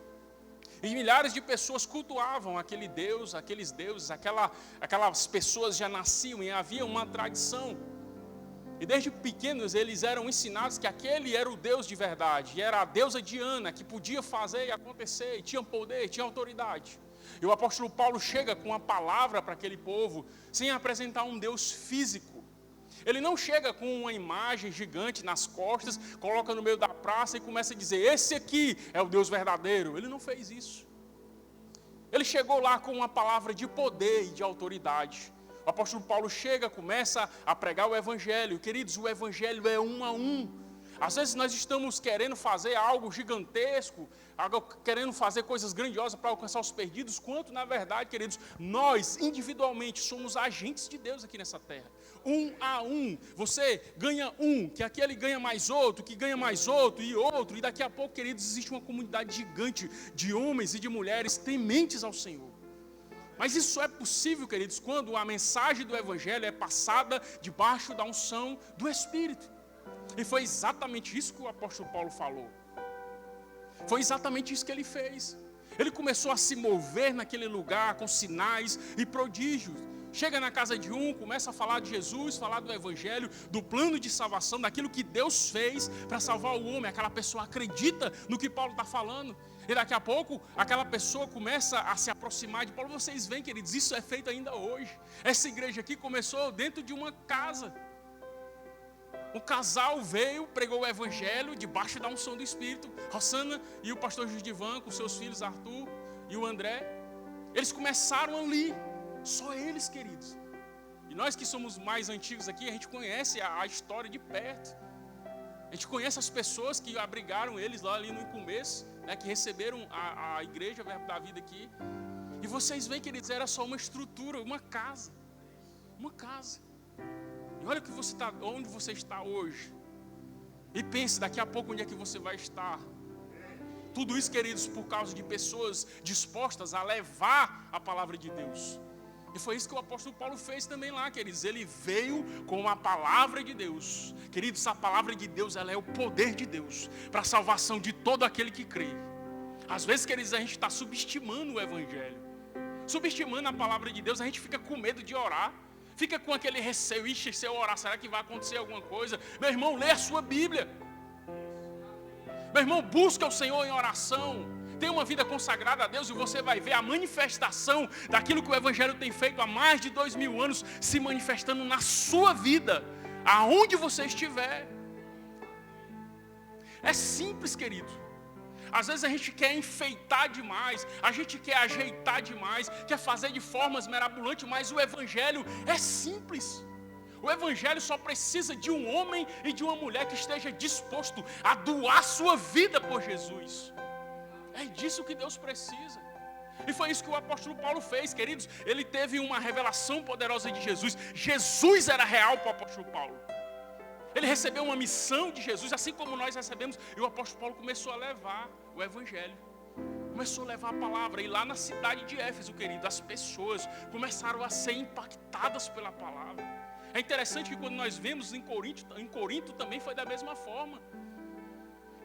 e milhares de pessoas cultuavam aquele Deus, aqueles deuses, aquelas pessoas já nasciam e havia uma tradição. E desde pequenos eles eram ensinados que aquele era o Deus de verdade, e era a deusa Diana que podia fazer e acontecer, e tinha poder, tinha autoridade. E o apóstolo Paulo chega com uma palavra para aquele povo, sem apresentar um Deus físico. Ele não chega com uma imagem gigante nas costas, coloca no meio da praça e começa a dizer, esse aqui é o Deus verdadeiro. Ele não fez isso. Ele chegou lá com uma palavra de poder e de autoridade. O apóstolo Paulo chega, começa a pregar o evangelho. Queridos, o evangelho é um a um. Às vezes nós estamos querendo fazer algo gigantesco, querendo fazer coisas grandiosas para alcançar os perdidos, quanto na verdade, queridos, nós individualmente somos agentes de Deus aqui nessa terra. Um a um, você ganha um, que aquele ganha mais outro, que ganha mais outro, e daqui a pouco, queridos, existe uma comunidade gigante de homens e de mulheres tementes ao Senhor. Mas isso é possível, queridos, quando a mensagem do evangelho é passada debaixo da unção do Espírito. E foi exatamente isso que o apóstolo Paulo falou. Foi exatamente isso que ele fez. Ele começou a se mover naquele lugar com sinais e prodígios. Chega na casa de um, começa a falar de Jesus, falar do evangelho, do plano de salvação, daquilo que Deus fez para salvar o homem. Aquela pessoa acredita no que Paulo está falando. E daqui a pouco, aquela pessoa começa a se aproximar de Paulo. Vocês veem, queridos, isso é feito ainda hoje. Essa igreja aqui começou dentro de uma casa. Um casal veio, pregou o evangelho debaixo da unção do Espírito. Rossana e o pastor Judivan, com seus filhos Arthur e o André. Eles começaram ali. Só eles, queridos. E nós que somos mais antigos aqui, a gente conhece a história de perto. A gente conhece as pessoas que abrigaram eles lá ali no começo, né, que receberam a igreja, o Verbo da Vida aqui. E vocês veem, queridos, era só uma estrutura, uma casa. Uma casa. E olha que onde você está hoje. E pense daqui a pouco onde é que você vai estar. Tudo isso, queridos, por causa de pessoas dispostas a levar a palavra de Deus. E foi isso que o apóstolo Paulo fez também lá, queridos. Ele veio com a palavra de Deus. Queridos, a palavra de Deus, ela é o poder de Deus para a salvação de todo aquele que crê. Às vezes, queridos, a gente está subestimando o evangelho. Subestimando a palavra de Deus, a gente fica com medo de orar. Fica com aquele receio, ixi, se eu orar, será que vai acontecer alguma coisa? Meu irmão, lê a sua Bíblia. Meu irmão, busca o Senhor em oração. Tenha uma vida consagrada a Deus e você vai ver a manifestação daquilo que o evangelho tem feito há mais de 2000 anos se manifestando na sua vida, aonde você estiver. É simples, querido. Às vezes a gente quer enfeitar demais, a gente quer ajeitar demais, quer fazer de formas mirabolantes, mas o evangelho é simples. O evangelho só precisa de um homem e de uma mulher que esteja disposto a doar sua vida por Jesus. É disso que Deus precisa. E foi isso que o apóstolo Paulo fez, queridos. Ele teve uma revelação poderosa de Jesus. Jesus era real para o apóstolo Paulo. Ele recebeu uma missão de Jesus, assim como nós recebemos. E o apóstolo Paulo começou a levar o evangelho. Começou a levar a palavra. E lá na cidade de Éfeso, querido, as pessoas começaram a ser impactadas pela palavra. É interessante que quando nós vemos em Corinto também foi da mesma forma.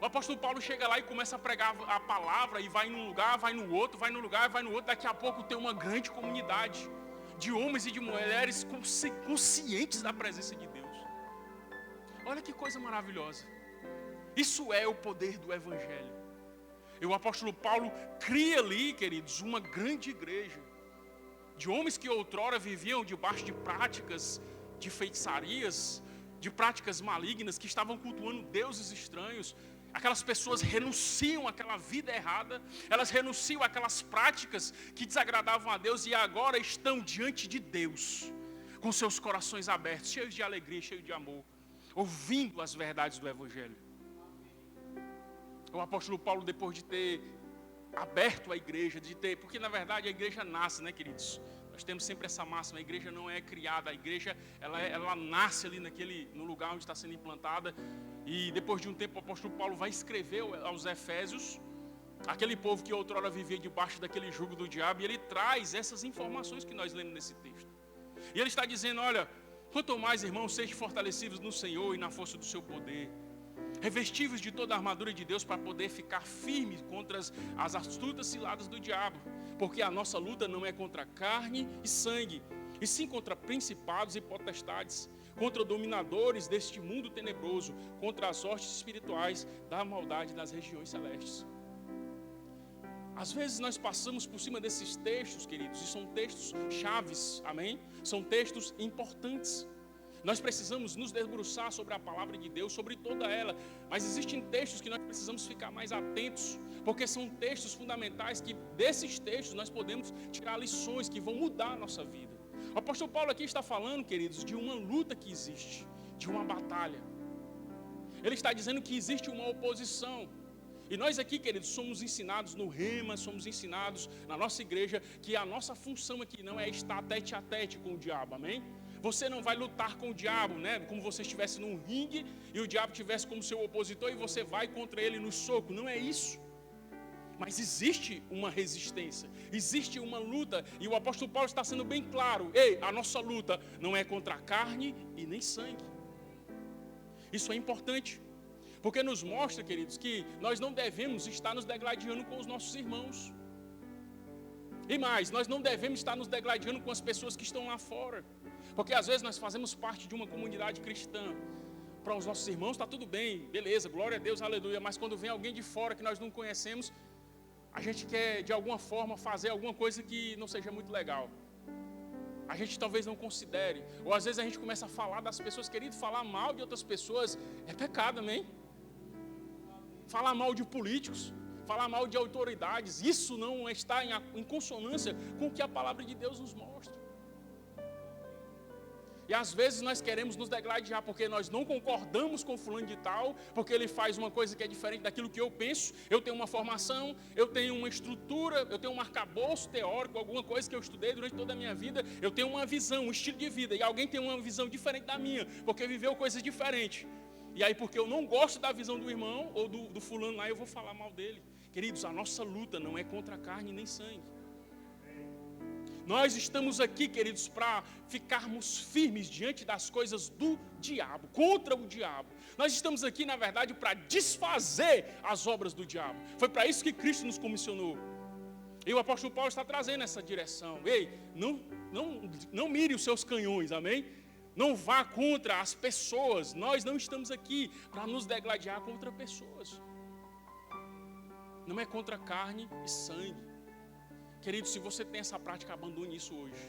O apóstolo Paulo chega lá e começa a pregar a palavra e vai num lugar, vai no outro, vai num lugar, vai no outro. Daqui a pouco tem uma grande comunidade de homens e de mulheres conscientes da presença de Deus. Olha que coisa maravilhosa. Isso é o poder do evangelho. E o apóstolo Paulo cria ali, queridos, uma grande igreja de homens que outrora viviam debaixo de práticas de feitiçarias, de práticas malignas, que estavam cultuando deuses estranhos. Aquelas pessoas renunciam àquela vida errada, elas renunciam àquelas práticas que desagradavam a Deus e agora estão diante de Deus, com seus corações abertos, cheios de alegria, cheios de amor, ouvindo as verdades do evangelho. O apóstolo Paulo, depois de ter aberto à igreja, de ter, porque na verdade a igreja nasce, né, queridos? Nós temos sempre essa máxima, a igreja não é criada, a igreja ela nasce ali no lugar onde está sendo implantada, e depois de um tempo o apóstolo Paulo vai escrever aos Efésios, aquele povo que outrora vivia debaixo daquele jugo do diabo, e ele traz essas informações que nós lemos nesse texto. E ele está dizendo, olha, quanto mais, irmãos, sejam fortalecidos no Senhor e na força do seu poder, revestivos de toda a armadura de Deus para poder ficar firmes contra as astutas ciladas do diabo, porque a nossa luta não é contra carne e sangue, e sim contra principados e potestades, contra dominadores deste mundo tenebroso, contra as hostes espirituais da maldade das regiões celestes. Às vezes nós passamos por cima desses textos, queridos, e são textos chaves, amém? São textos importantes. Nós precisamos nos debruçar sobre a palavra de Deus, sobre toda ela, mas existem textos que nós precisamos ficar mais atentos, porque são textos fundamentais que desses textos nós podemos tirar lições que vão mudar a nossa vida. O apóstolo Paulo aqui está falando, queridos, de uma luta que existe, de uma batalha. Ele está dizendo que existe uma oposição. E nós aqui, queridos, somos ensinados no Rema, somos ensinados na nossa igreja que a nossa função aqui não é estar tete a tete com o diabo, amém? Você não vai lutar com o diabo, né? Como você estivesse num ringue e o diabo estivesse como seu opositor e você vai contra ele no soco, não é isso. Mas existe uma resistência, existe uma luta, e o apóstolo Paulo está sendo bem claro, ei, a nossa luta não é contra a carne e nem sangue. Isso é importante. Porque nos mostra, queridos, que nós não devemos estar nos degladiando com os nossos irmãos. E mais, nós não devemos estar nos degladiando com as pessoas que estão lá fora. Porque às vezes nós fazemos parte de uma comunidade cristã. Para os nossos irmãos está tudo bem, beleza, glória a Deus, aleluia. Mas quando vem alguém de fora que nós não conhecemos, a gente quer de alguma forma fazer alguma coisa que não seja muito legal. A gente talvez não considere. Ou às vezes a gente começa a falar das pessoas, querido, falar mal de outras pessoas é pecado, amém? Falar mal de políticos, falar mal de autoridades, isso não está em consonância com o que a palavra de Deus nos mostra. E às vezes nós queremos nos degladiar porque nós não concordamos com fulano de tal, porque ele faz uma coisa que é diferente daquilo que eu penso. Eu tenho uma formação, eu tenho uma estrutura, eu tenho um arcabouço teórico, alguma coisa que eu estudei durante toda a minha vida. Eu tenho uma visão, um estilo de vida, e alguém tem uma visão diferente da minha, porque viveu coisas diferentes. E aí, porque eu não gosto da visão do irmão ou do fulano lá, eu vou falar mal dele. Queridos, a nossa luta não é contra carne nem sangue. Nós estamos aqui, queridos, para ficarmos firmes diante das coisas do diabo, contra o diabo. Nós estamos aqui, na verdade, para desfazer as obras do diabo. Foi para isso que Cristo nos comissionou. E o apóstolo Paulo está trazendo essa direção. Ei, não mire os seus canhões, amém? Não vá contra as pessoas. Nós não estamos aqui para nos degladiar contra pessoas. Não é contra carne e sangue. Querido, se você tem essa prática, abandone isso hoje.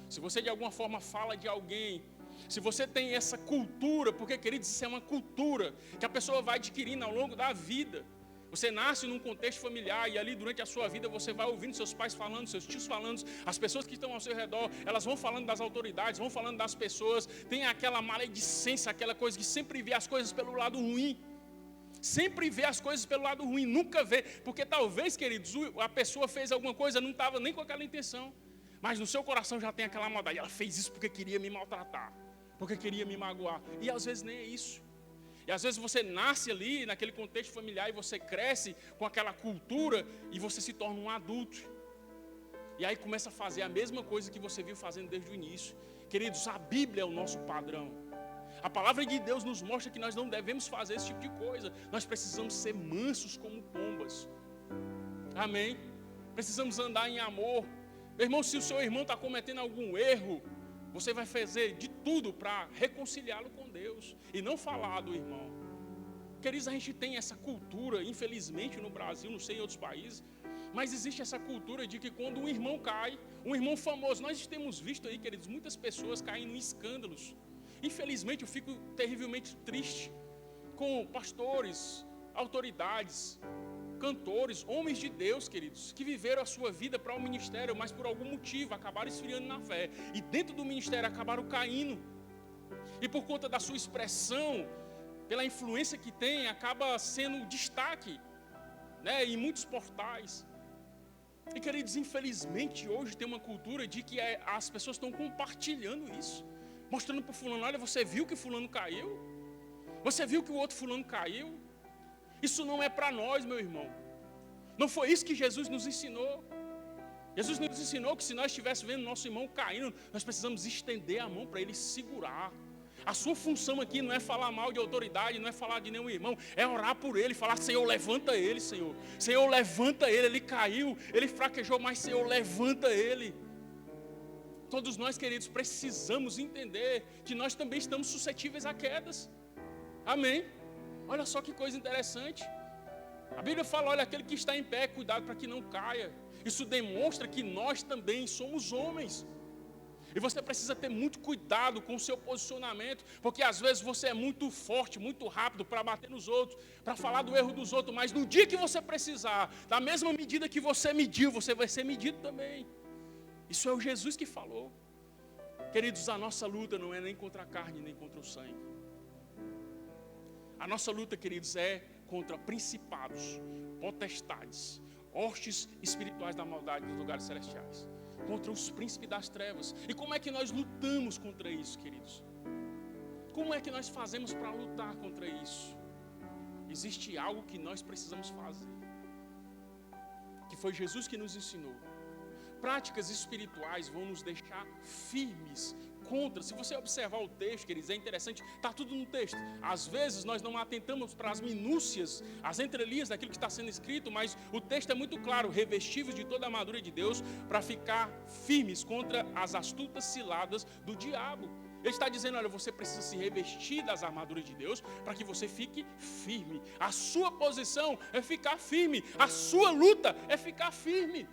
Se você de alguma forma fala de alguém, se você tem essa cultura, porque, queridos, isso é uma cultura que a pessoa vai adquirindo ao longo da vida. Você nasce num contexto familiar e ali durante a sua vida você vai ouvindo seus pais falando, seus tios falando, as pessoas que estão ao seu redor, elas vão falando das autoridades, vão falando das pessoas, tem aquela maledicência, aquela coisa que sempre vê as coisas pelo lado ruim. Sempre vê as coisas pelo lado ruim, nunca vê, porque talvez, queridos, a pessoa fez alguma coisa, não estava nem com aquela intenção, mas no seu coração já tem aquela maldade, ela fez isso porque queria me maltratar, porque queria me magoar, e às vezes nem é isso. E às vezes você nasce ali naquele contexto familiar e você cresce com aquela cultura e você se torna um adulto. E aí começa a fazer a mesma coisa que você viu fazendo desde o início. Queridos, a Bíblia é o nosso padrão. A palavra de Deus nos mostra que nós não devemos fazer esse tipo de coisa. Nós precisamos ser mansos como pombas. Amém? Precisamos andar em amor. Meu irmão, se o seu irmão está cometendo algum erro, você vai fazer de tudo para reconciliá-lo com Deus e não falar do irmão. Queridos, a gente tem essa cultura, infelizmente no Brasil, não sei em outros países, mas existe essa cultura de que quando um irmão cai, um irmão famoso, nós temos visto aí, queridos, muitas pessoas caindo em escândalos. Infelizmente eu fico terrivelmente triste com pastores, autoridades, cantores, homens de Deus, queridos, que viveram a sua vida para o ministério, mas por algum motivo acabaram esfriando na fé, e dentro do ministério acabaram caindo, e por conta da sua expressão, pela influência que tem, acaba sendo destaque, né, em muitos portais, E queridos, infelizmente hoje tem uma cultura de que as pessoas estão compartilhando isso, mostrando para o fulano: olha, você viu que fulano caiu? Você viu que o outro fulano caiu? Isso não é para nós, meu irmão. Não foi isso que Jesus nos ensinou. Jesus nos ensinou que se nós estivéssemos vendo nosso irmão caindo, nós precisamos estender a mão para ele segurar. A sua função aqui não é falar mal de autoridade, não é falar de nenhum irmão, é orar por ele, falar: Senhor, levanta ele, Senhor. Senhor, levanta ele caiu, ele fraquejou, mas Senhor, levanta ele. Todos nós, queridos, precisamos entender que nós também estamos suscetíveis a quedas. Amém? Olha só que coisa interessante. A Bíblia fala: olha, aquele que está em pé, cuidado para que não caia. Isso demonstra que nós também somos homens. E você precisa ter muito cuidado com o seu posicionamento, porque às vezes você é muito forte, muito rápido para bater nos outros, para falar do erro dos outros, mas no dia que você precisar, da mesma medida que você mediu, você vai ser medido também. Isso é o Jesus que falou. Queridos, a nossa luta não é nem contra a carne, nem contra o sangue. A nossa luta, queridos, é contra principados, potestades, hostes espirituais da maldade dos lugares celestiais, contra os príncipes das trevas. E como é que nós lutamos contra isso, queridos? Como é que nós fazemos para lutar contra isso? Existe algo que nós precisamos fazer, que foi Jesus que nos ensinou. Práticas espirituais vão nos deixar firmes contra. Se você observar o texto, queridos, é interessante, está tudo no texto. Às vezes nós não atentamos para as minúcias, as entrelinhas daquilo que está sendo escrito, mas o texto é muito claro: revestivos de toda a armadura de Deus para ficar firmes contra as astutas ciladas do diabo. Ele está dizendo: olha, você precisa se revestir das armaduras de Deus para que você fique firme. A sua posição é ficar firme, a sua luta é ficar firme.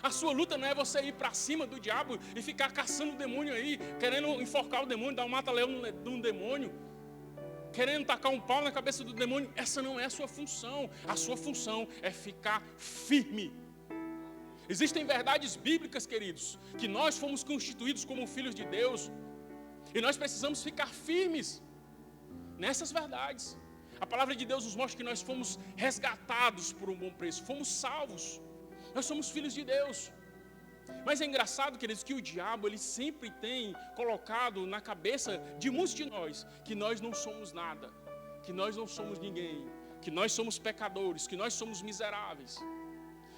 A sua luta não é você ir para cima do diabo e ficar caçando o demônio aí, querendo enforcar o demônio, dar um mata-leão num demônio, querendo tacar um pau na cabeça do demônio. Essa não é a sua função. A sua função é ficar firme. Existem verdades bíblicas, queridos, que nós fomos constituídos como filhos de Deus, e nós precisamos ficar firmes nessas verdades. A palavra de Deus nos mostra que nós fomos resgatados por um bom preço, fomos salvos. Nós somos filhos de Deus. Mas é engraçado, queridos, que o diabo, ele sempre tem colocado na cabeça de muitos de nós que nós não somos nada, que nós não somos ninguém, que nós somos pecadores, que nós somos miseráveis,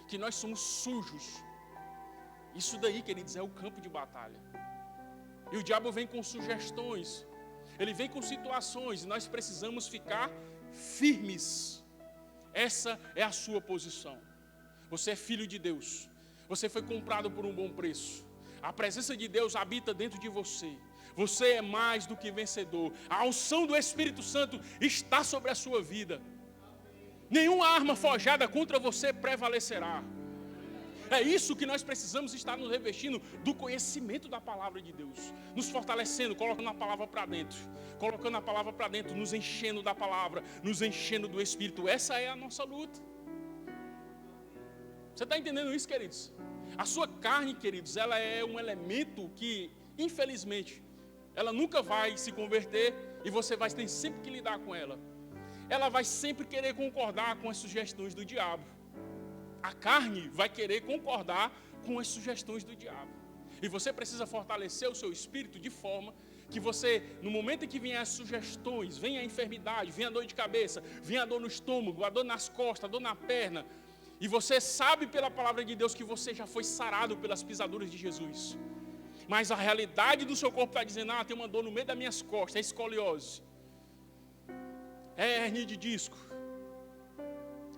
que nós somos sujos. Isso daí, queridos, é o campo de batalha. E o diabo vem com sugestões, ele vem com situações, e nós precisamos ficar firmes. Essa é a sua posição. Você é filho de Deus. Você foi comprado por um bom preço. A presença de Deus habita dentro de você. Você é mais do que vencedor. A unção do Espírito Santo está sobre a sua vida. Nenhuma arma forjada contra você prevalecerá. É isso que nós precisamos estar nos revestindo do conhecimento da palavra de Deus, nos fortalecendo, colocando a palavra para dentro, colocando a palavra para dentro, nos enchendo da palavra, nos enchendo do Espírito. Essa é a nossa luta. Você está entendendo isso, queridos? A sua carne, queridos, ela é um elemento que, infelizmente, ela nunca vai se converter e você vai ter sempre que lidar com ela. Ela vai sempre querer concordar com as sugestões do diabo. A carne vai querer concordar com as sugestões do diabo. E você precisa fortalecer o seu espírito de forma que você, no momento em que vier as sugestões, vem a enfermidade, vem a dor de cabeça, vem a dor no estômago, a dor nas costas, a dor na perna, e você sabe pela palavra de Deus que você já foi sarado pelas pisaduras de Jesus. Mas a realidade do seu corpo está dizendo: tem uma dor no meio das minhas costas, é escoliose, é hernia de disco,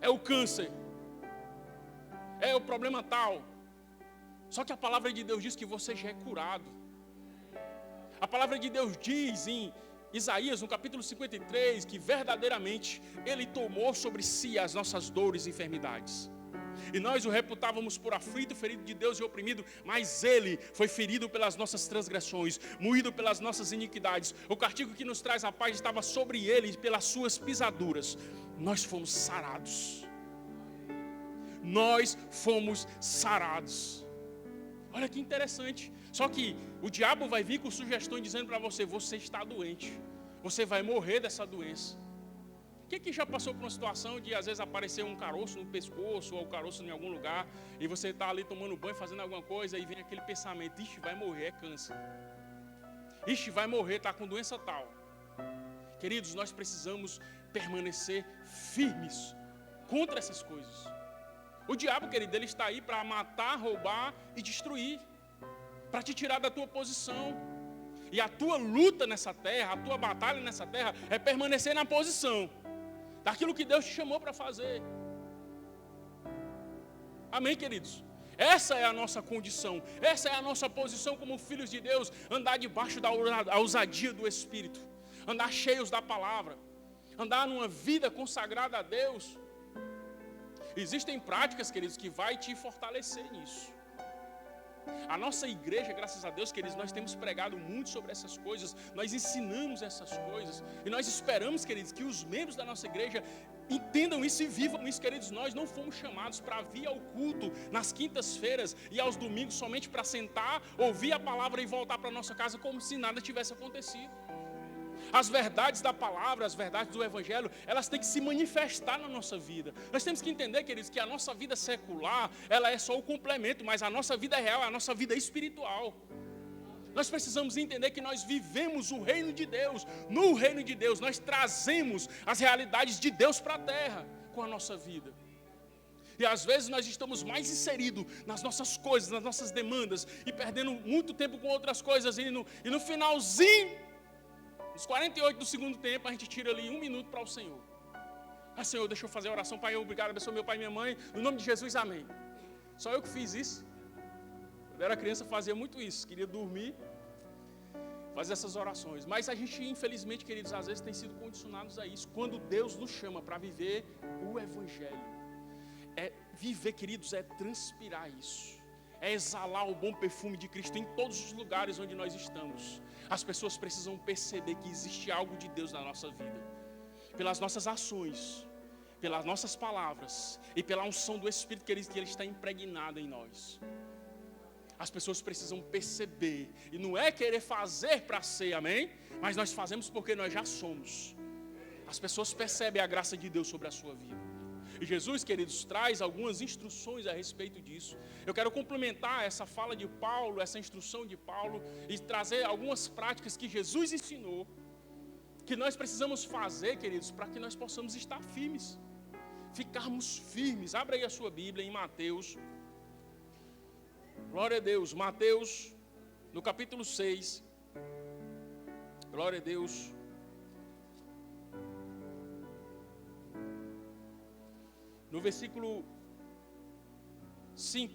é o câncer, é o problema tal. Só que a palavra de Deus diz que você já é curado. A palavra de Deus diz em Isaías, no capítulo 53, que verdadeiramente Ele tomou sobre si as nossas dores e enfermidades. E nós o reputávamos por aflito, ferido de Deus e oprimido, mas Ele foi ferido pelas nossas transgressões, moído pelas nossas iniquidades. O castigo que nos traz a paz estava sobre Ele, e pelas suas pisaduras nós fomos sarados. Nós fomos sarados. Olha que interessante. Só que o diabo vai vir com sugestões dizendo para você: você está doente, você vai morrer dessa doença. Quem que já passou por uma situação de às vezes aparecer um caroço no pescoço ou um caroço em algum lugar e você está ali tomando banho, fazendo alguma coisa e vem aquele pensamento, ixi, vai morrer, é câncer. Ixi, vai morrer, está com doença tal. Queridos, nós precisamos permanecer firmes contra essas coisas. O diabo, querido, ele está aí para matar, roubar e destruir, para te tirar da tua posição. E a tua luta nessa terra, a tua batalha nessa terra é permanecer na posição daquilo que Deus te chamou para fazer. Amém, queridos? Essa é a nossa condição, essa é a nossa posição como filhos de Deus, andar debaixo da ousadia do Espírito, andar cheios da palavra, andar numa vida consagrada a Deus. Existem práticas, queridos, que vai te fortalecer nisso. A nossa igreja, graças a Deus, queridos, nós temos pregado muito sobre essas coisas, nós ensinamos essas coisas, e nós esperamos, queridos, que os membros da nossa igreja entendam isso e vivam isso, queridos. Nós não fomos chamados para vir ao culto nas quintas-feiras e aos domingos somente para sentar, ouvir a palavra e voltar para a nossa casa como se nada tivesse acontecido. As verdades da palavra, as verdades do evangelho, elas têm que se manifestar na nossa vida. Nós temos que entender, queridos, que a nossa vida secular, ela é só o complemento, mas a nossa vida real é a nossa vida espiritual. Nós precisamos entender que nós vivemos o reino de Deus. No reino de Deus, nós trazemos as realidades de Deus para a terra com a nossa vida. E às vezes nós estamos mais inseridos nas nossas coisas, nas nossas demandas, e perdendo muito tempo com outras coisas, e no finalzinho, nos 48 do segundo tempo, a gente tira ali 1 minuto para o Senhor. Senhor, deixa eu fazer a oração, Pai, obrigado, abençoe meu pai e minha mãe, no nome de Jesus, amém. Só eu que fiz isso. Quando eu era criança, fazia muito isso, queria dormir, fazer essas orações. Mas a gente, infelizmente, queridos, às vezes tem sido condicionados a isso. Quando Deus nos chama para viver o Evangelho, viver, queridos, é transpirar isso. É exalar o bom perfume de Cristo em todos os lugares onde nós estamos. As pessoas precisam perceber que existe algo de Deus na nossa vida. Pelas nossas ações, pelas nossas palavras e pela unção do Espírito que Ele está impregnado em nós. As pessoas precisam perceber. E não é querer fazer para ser, amém? Mas nós fazemos porque nós já somos. As pessoas percebem a graça de Deus sobre a sua vida. E Jesus, queridos, traz algumas instruções a respeito disso. Eu quero complementar essa fala de Paulo, essa instrução de Paulo, e trazer algumas práticas que Jesus ensinou, que nós precisamos fazer, queridos, para que nós possamos estar firmes. Ficarmos firmes. Abra aí a sua Bíblia em Mateus. Glória a Deus. Mateus, no capítulo 6. Glória a Deus. No versículo 5,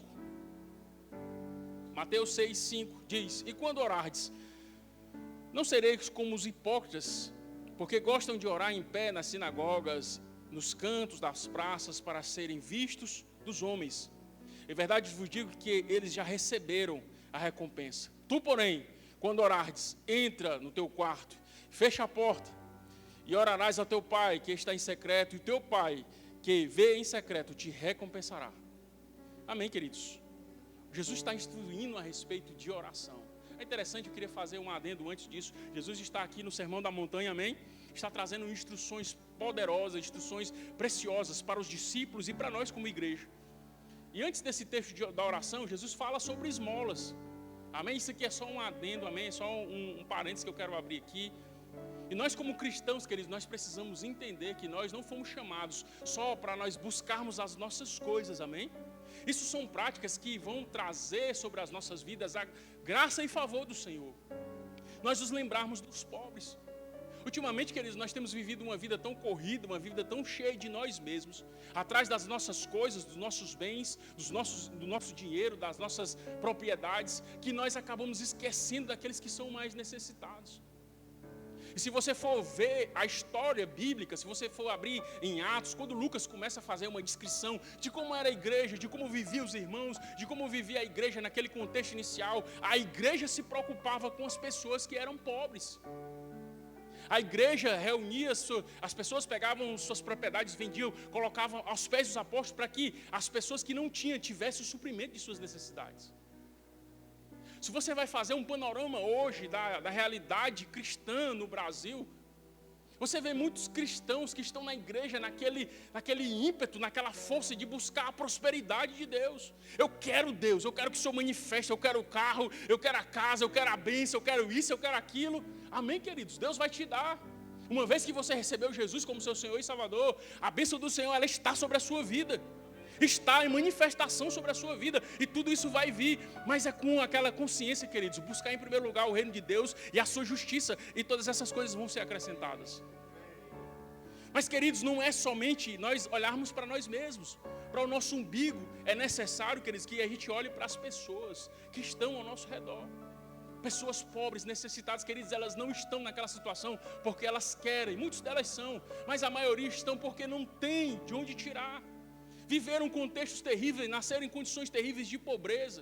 Mateus 6, 5, diz: E quando orardes, não sereis como os hipócritas, porque gostam de orar em pé nas sinagogas, nos cantos das praças, para serem vistos dos homens. Em verdade vos digo que eles já receberam a recompensa. Tu, porém, quando orardes, entra no teu quarto, fecha a porta, e orarás ao teu pai, que está em secreto, e teu pai, que vê em secreto, te recompensará. Amém, queridos? Jesus está instruindo a respeito de oração. É interessante, eu queria fazer um adendo antes disso. Jesus está aqui no Sermão da Montanha, amém? Está trazendo instruções poderosas, instruções preciosas para os discípulos e para nós como igreja. E antes desse texto da oração, Jesus fala sobre esmolas. Amém? Isso aqui é só um adendo, amém? É só um parênteses que eu quero abrir aqui. E nós como cristãos, queridos, nós precisamos entender que nós não fomos chamados só para nós buscarmos as nossas coisas, amém? Isso são práticas que vão trazer sobre as nossas vidas a graça e favor do Senhor. Nós nos lembrarmos dos pobres. Ultimamente, queridos, nós temos vivido uma vida tão corrida, uma vida tão cheia de nós mesmos, atrás das nossas coisas, dos nossos bens, do nosso dinheiro, das nossas propriedades, que nós acabamos esquecendo daqueles que são mais necessitados. E se você for ver a história bíblica, se você for abrir em Atos, quando Lucas começa a fazer uma descrição de como era a igreja, de como viviam os irmãos, de como vivia a igreja naquele contexto inicial, a igreja se preocupava com as pessoas que eram pobres. A igreja reunia, as pessoas pegavam suas propriedades, vendiam, colocavam aos pés dos apóstolos para que as pessoas que não tinham tivessem o suprimento de suas necessidades. Se você vai fazer um panorama hoje da realidade cristã no Brasil, Você vê muitos cristãos que estão na igreja naquele ímpeto, naquela força de buscar a prosperidade de Deus. Eu quero Deus, eu quero que o Senhor manifeste, eu quero o carro, eu quero a casa, eu quero a bênção, eu quero isso, eu quero aquilo. Amém, queridos? Deus vai te dar. Uma vez que você recebeu Jesus como seu Senhor e Salvador, a bênção do Senhor, ela está sobre a sua vida. Está em manifestação sobre a sua vida, e tudo isso vai vir, mas é com aquela consciência, queridos, buscar em primeiro lugar o reino de Deus e a sua justiça, e todas essas coisas vão ser acrescentadas. Mas, queridos, não é somente nós olharmos para nós mesmos, para o nosso umbigo. É necessário, queridos, que a gente olhe para as pessoas que estão ao nosso redor. Pessoas pobres, necessitadas, queridos, elas não estão naquela situação porque elas querem, muitas delas são, mas a maioria estão porque não tem de onde tirar. Viveram contextos terríveis, nasceram em condições terríveis de pobreza,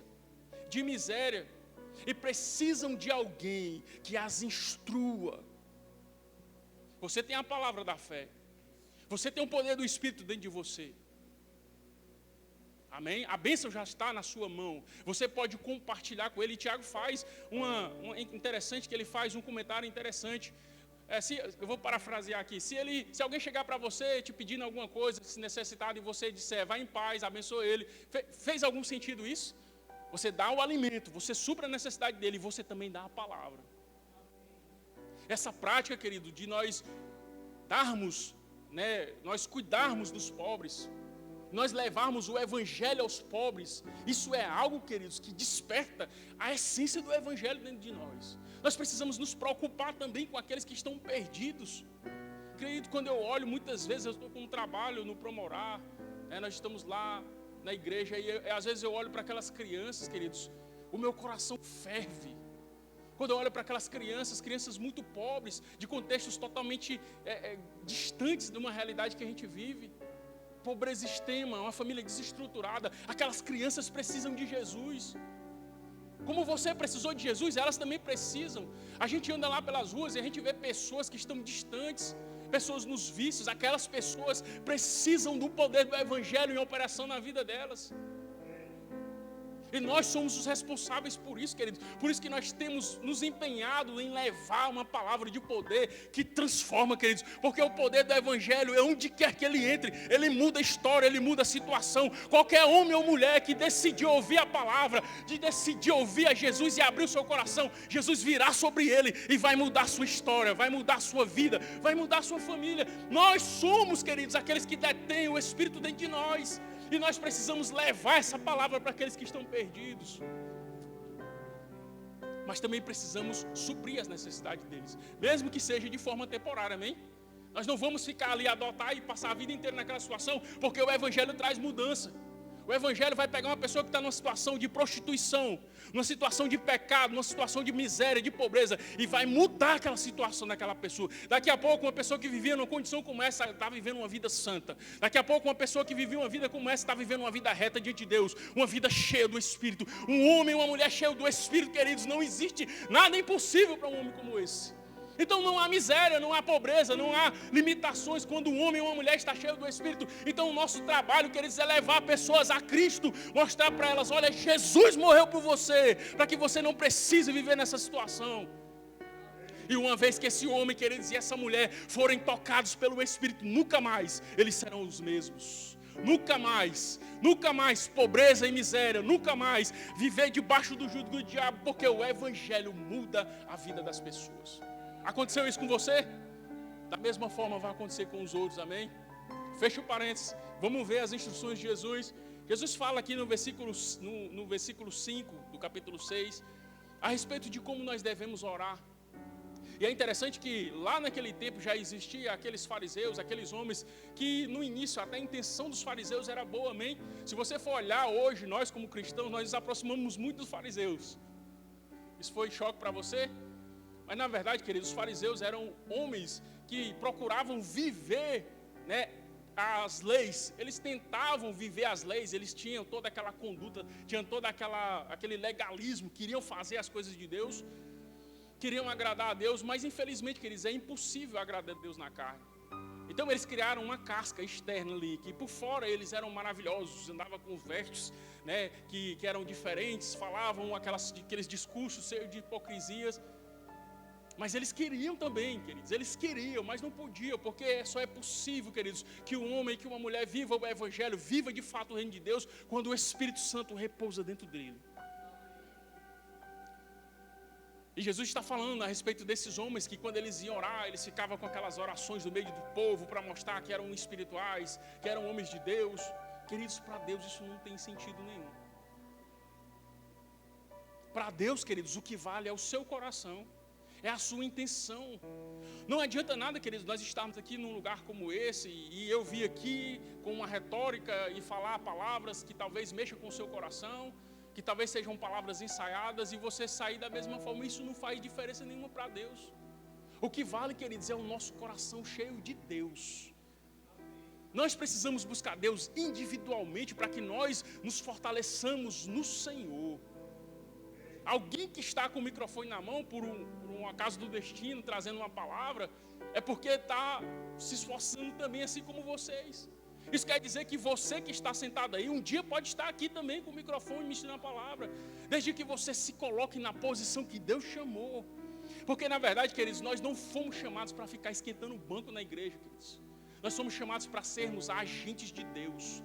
de miséria, e precisam de alguém que as instrua. Você tem a palavra da fé, você tem o poder do Espírito dentro de você. Amém? A bênção já está na sua mão. Você pode compartilhar com ele. E Tiago faz interessante, que ele faz um comentário interessante. Eu vou parafrasear aqui. Se alguém chegar para você te pedindo alguma coisa, se necessitado, e você disser, vai em paz, abençoe ele. Fez algum sentido isso? Você dá o alimento, você supra a necessidade dele, e você também dá a palavra. Essa prática, querido, de nós darmos, nós cuidarmos dos pobres, nós levarmos o evangelho aos pobres, isso é algo, queridos, que desperta a essência do evangelho dentro de nós. Nós precisamos nos preocupar também com aqueles que estão perdidos. Querido, quando eu olho, muitas vezes eu estou com um trabalho no Promorar, nós estamos lá na igreja, e às vezes eu olho para aquelas crianças, queridos, o meu coração ferve. Quando eu olho para aquelas crianças muito pobres, de contextos totalmente distantes de uma realidade que a gente vive. Pobreza extrema, uma família desestruturada. Aquelas crianças precisam de Jesus. Como você precisou de Jesus, elas também precisam. A gente anda lá pelas ruas e a gente vê pessoas que estão distantes, pessoas nos vícios. Aquelas pessoas precisam do poder do evangelho em operação na vida delas. E nós somos os responsáveis por isso, queridos. Por isso que nós temos nos empenhado em levar uma palavra de poder que transforma, queridos. Porque o poder do evangelho é onde quer que ele entre. Ele muda a história, ele muda a situação. Qualquer homem ou mulher que decidir ouvir a palavra, de decidir ouvir a Jesus e abrir o seu coração, Jesus virá sobre ele e vai mudar a sua história, vai mudar a sua vida, vai mudar a sua família. Nós somos, queridos, aqueles que detêm o Espírito dentro de nós. E nós precisamos levar essa palavra para aqueles que estão perdidos. Mas também precisamos suprir as necessidades deles, mesmo que seja de forma temporária, amém? Nós não vamos ficar ali, adotar e passar a vida inteira naquela situação, porque o evangelho traz mudança. O evangelho vai pegar uma pessoa que está numa situação de prostituição, numa situação de pecado, numa situação de miséria, de pobreza, e vai mudar aquela situação daquela pessoa. Daqui a pouco, uma pessoa que vivia numa condição como essa está vivendo uma vida santa. Daqui a pouco, uma pessoa que vivia uma vida como essa está vivendo uma vida reta diante de Deus, uma vida cheia do Espírito. Um homem e uma mulher cheia do Espírito, queridos, não existe nada impossível para um homem como esse. Então não há miséria, não há pobreza, não há limitações quando um homem ou uma mulher está cheio do Espírito. Então o nosso trabalho, queridos, é levar pessoas a Cristo, mostrar para elas, olha, Jesus morreu por você, para que você não precise viver nessa situação. E uma vez que esse homem, queridos, e essa mulher forem tocados pelo Espírito, nunca mais eles serão os mesmos. Nunca mais pobreza e miséria, nunca mais viver debaixo do jugo do diabo, porque o Evangelho muda a vida das pessoas. Aconteceu isso com você? Da mesma forma vai acontecer com os outros, amém? Fecha o parênteses, vamos ver as instruções de Jesus. Jesus fala aqui no versículo 5 do capítulo 6, a respeito de como nós devemos orar. E é interessante que lá naquele tempo já existia aqueles fariseus, aqueles homens que no início até a intenção dos fariseus era boa, amém? Se você for olhar hoje, nós como cristãos, nós nos aproximamos muito dos fariseus. Isso foi choque para você? Mas na verdade, queridos, os fariseus eram homens que procuravam viver, as leis. Eles tentavam viver as leis, eles tinham toda aquela conduta, tinham todo aquele legalismo, queriam fazer as coisas de Deus, queriam agradar a Deus, mas infelizmente, queridos, é impossível agradar a Deus na carne. Então eles criaram uma casca externa ali, que por fora eles eram maravilhosos, andavam com vestes que eram diferentes, falavam aqueles discursos cheios de hipocrisias. Mas eles queriam também, queridos, eles queriam, mas não podiam, porque só é possível, queridos, que um homem, que uma mulher viva o Evangelho, viva de fato o reino de Deus, quando o Espírito Santo repousa dentro dele. E Jesus está falando a respeito desses homens que quando eles iam orar, eles ficavam com aquelas orações no meio do povo para mostrar que eram espirituais, que eram homens de Deus. Queridos, para Deus isso não tem sentido nenhum. Para Deus, queridos, o que vale é o seu coração, é a sua intenção. Não adianta nada, queridos, nós estarmos aqui num lugar como esse e eu vir aqui com uma retórica e falar palavras que talvez mexam com o seu coração, que talvez sejam palavras ensaiadas e você sair da mesma forma. Isso não faz diferença nenhuma para Deus. O que vale, queridos, é o nosso coração cheio de Deus. Nós precisamos buscar Deus individualmente para que nós nos fortaleçamos no Senhor. Alguém que está com o microfone na mão por um acaso do destino, trazendo uma palavra, é porque está se esforçando também, assim como vocês. Isso quer dizer que você que está sentado aí, um dia pode estar aqui também com o microfone me ensinando a palavra, desde que você se coloque na posição que Deus chamou. Porque na verdade, queridos, nós não fomos chamados para ficar esquentando o banco na igreja, queridos. Nós somos chamados para sermos agentes de Deus.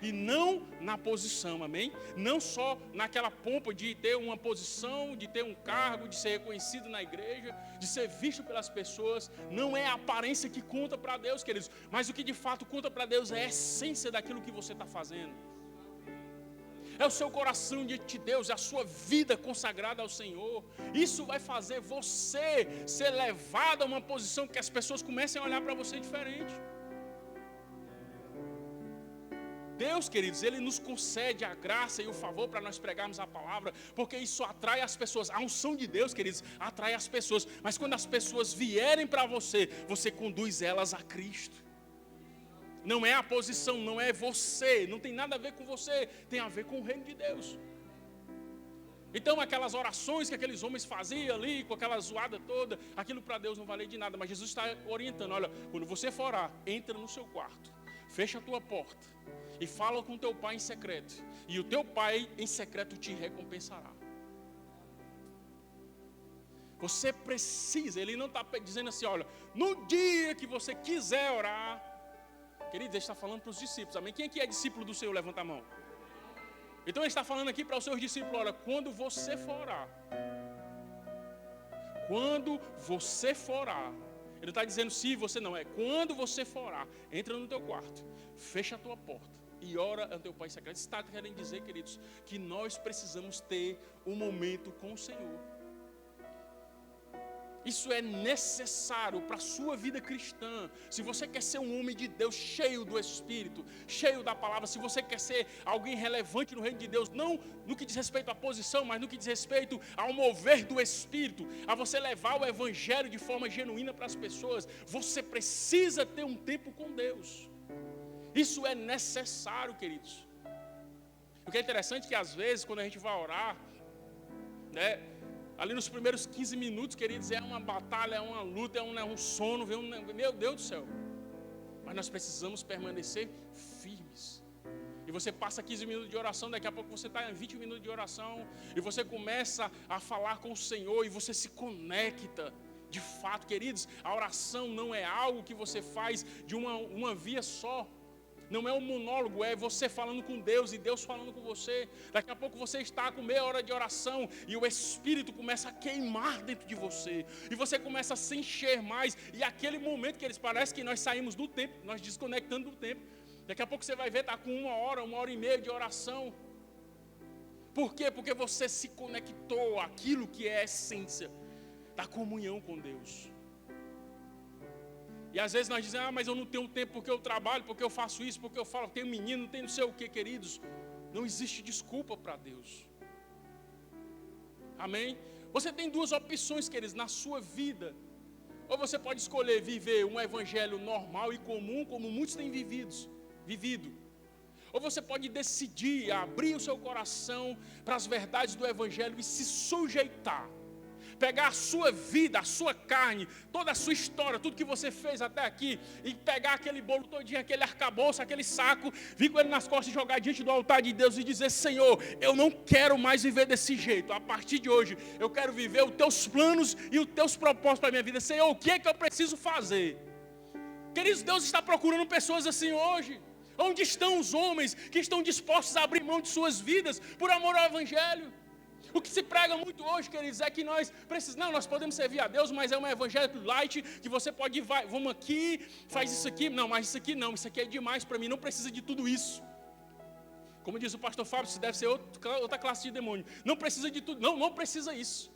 E não na posição, amém? Não só naquela pompa de ter uma posição, de ter um cargo, de ser reconhecido na igreja, de ser visto pelas pessoas. Não é a aparência que conta para Deus, queridos. Mas o que de fato conta para Deus é a essência daquilo que você está fazendo. É o seu coração diante de Deus, é a sua vida consagrada ao Senhor. Isso vai fazer você ser levado a uma posição que as pessoas comecem a olhar para você diferente. Deus, queridos, Ele nos concede a graça e o favor para nós pregarmos a palavra, porque isso atrai as pessoas. A unção de Deus, queridos, atrai as pessoas. Mas quando as pessoas vierem para você, você conduz elas a Cristo. Não é a posição, não é você, não tem nada a ver com você, tem a ver com o reino de Deus. Então aquelas orações que aqueles homens faziam ali, com aquela zoada toda, aquilo para Deus não valia de nada. Mas Jesus está orientando, olha, quando você for orar, entra no seu quarto, fecha a tua porta e fala com teu pai em secreto, e o teu pai em secreto te recompensará. Você precisa, ele não está dizendo assim, olha, no dia que você quiser orar. Queridos, ele está falando para os discípulos, amém? Quem aqui é discípulo do Senhor, levanta a mão. Então ele está falando aqui para os seus discípulos, olha, quando você for orar, quando você for orar, ele não está dizendo se você não, é quando você for orar, entra no teu quarto, fecha a tua porta e ora ao teu pai secreto. Está querendo dizer, queridos, que nós precisamos ter um momento com o Senhor. Isso é necessário para a sua vida cristã. Se você quer ser um homem de Deus cheio do Espírito, cheio da palavra, se você quer ser alguém relevante no reino de Deus, não no que diz respeito à posição, mas no que diz respeito ao mover do Espírito, a você levar o Evangelho de forma genuína para as pessoas, você precisa ter um tempo com Deus. Isso é necessário, queridos. O que é interessante é que às vezes, quando a gente vai orar, né, ali nos primeiros 15 minutos, queridos, é uma batalha, é uma luta, é um sono, meu Deus do céu. Mas nós precisamos permanecer firmes. E você passa 15 minutos de oração, daqui a pouco você está em 20 minutos de oração, e você começa a falar com o Senhor, e você se conecta. De fato, queridos, a oração não é algo que você faz de uma via só. Não é um monólogo, é você falando com Deus e Deus falando com você. Daqui a pouco você está com meia hora de oração e o Espírito começa a queimar dentro de você. E você começa a se encher mais. E aquele momento que eles parecem que nós saímos do tempo, nós desconectando do tempo. Daqui a pouco você vai ver, está com uma hora e meia de oração. Por quê? Porque você se conectou àquilo que é a essência da comunhão com Deus. E às vezes nós dizemos, mas eu não tenho tempo porque eu trabalho, porque eu faço isso, porque eu falo, tenho menino, não tenho não sei o que, queridos. Não existe desculpa para Deus. Amém? Você tem duas opções, queridos, na sua vida. Ou você pode escolher viver um evangelho normal e comum, como muitos têm vivido. Ou você pode decidir abrir o seu coração para as verdades do evangelho e se sujeitar. Pegar a sua vida, a sua carne, toda a sua história, tudo que você fez até aqui, e pegar aquele bolo todinho, aquele arcabouço, aquele saco, vir com ele nas costas e jogar diante do altar de Deus e dizer: Senhor, eu não quero mais viver desse jeito. A partir de hoje, eu quero viver os teus planos e os teus propósitos para a minha vida. Senhor, o que é que eu preciso fazer? Queridos, Deus está procurando pessoas assim hoje. Onde estão os homens que estão dispostos a abrir mão de suas vidas por amor ao Evangelho? O que se prega muito hoje, queridos, é que nós precisamos, não, nós podemos servir a Deus, mas é um evangelho light, que você pode ir, vamos aqui, faz isso aqui, não, mas isso aqui não, isso aqui é demais para mim, não precisa de tudo isso. Como diz o pastor Fábio, isso deve ser outra classe de demônio. Não precisa de tudo, não precisa isso.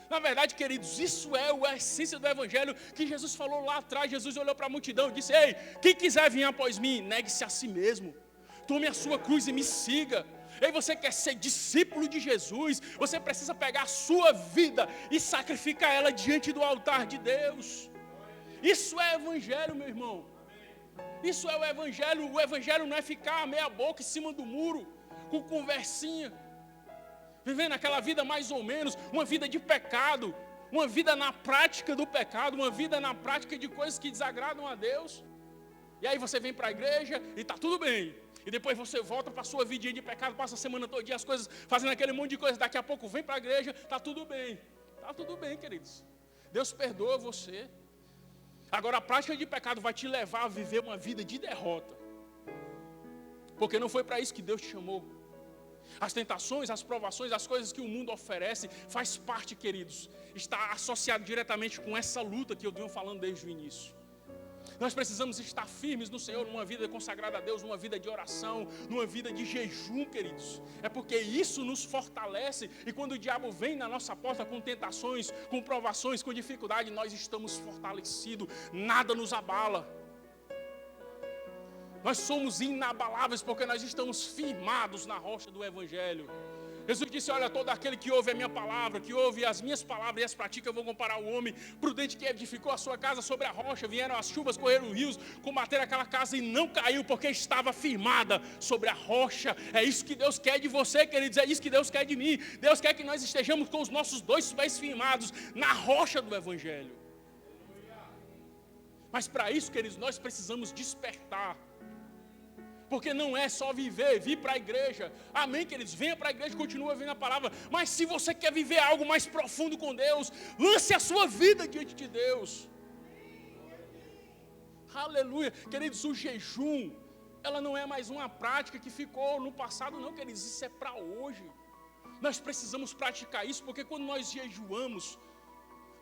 Na verdade, queridos, isso é a essência do evangelho que Jesus falou lá atrás. Jesus olhou para a multidão e disse: ei, quem quiser vir após mim, negue-se a si mesmo, tome a sua cruz e me siga. Ei, você quer ser discípulo de Jesus, você precisa pegar a sua vida e sacrificar ela diante do altar de Deus. Isso é evangelho, meu irmão. Isso é o evangelho não é ficar meia boca em cima do muro, com conversinha, vivendo aquela vida mais ou menos, uma vida de pecado, uma vida na prática do pecado, uma vida na prática de coisas que desagradam a Deus. E aí você vem para a igreja e está tudo bem. E depois você volta para a sua vidinha de pecado, passa a semana toda as coisas, fazendo aquele monte de coisa. Daqui a pouco vem para a igreja, está tudo bem. Está tudo bem, queridos. Deus perdoa você. Agora a prática de pecado vai te levar a viver uma vida de derrota. Porque não foi para isso que Deus te chamou. As tentações, as provações, as coisas que o mundo oferece, faz parte, queridos. Está associado diretamente com essa luta que eu venho falando desde o início. Nós precisamos estar firmes no Senhor, numa vida consagrada a Deus, numa vida de oração, numa vida de jejum, queridos. É porque isso nos fortalece, e quando o diabo vem na nossa porta com tentações, com provações, com dificuldade, nós estamos fortalecidos, nada nos abala. Nós somos inabaláveis porque nós estamos firmados na rocha do Evangelho. Jesus disse: olha, todo aquele que ouve a minha palavra, que ouve as minhas palavras e as pratica, eu vou comparar o homem prudente que edificou a sua casa sobre a rocha. Vieram as chuvas, correram os rios, combateram aquela casa e não caiu, porque estava firmada sobre a rocha. É isso que Deus quer de você, queridos, é isso que Deus quer de mim. Deus quer que nós estejamos com os nossos dois pés firmados na rocha do Evangelho. Mas para isso, queridos, nós precisamos despertar. Porque não é só viver, vir para a igreja. Amém, queridos? Venha para a igreja e continue ouvindo a palavra. Mas se você quer viver algo mais profundo com Deus, lance a sua vida diante de Deus. Aleluia. Queridos, o jejum, ela não é mais uma prática que ficou no passado, não, queridos. Isso é para hoje. Nós precisamos praticar isso, porque quando nós jejuamos,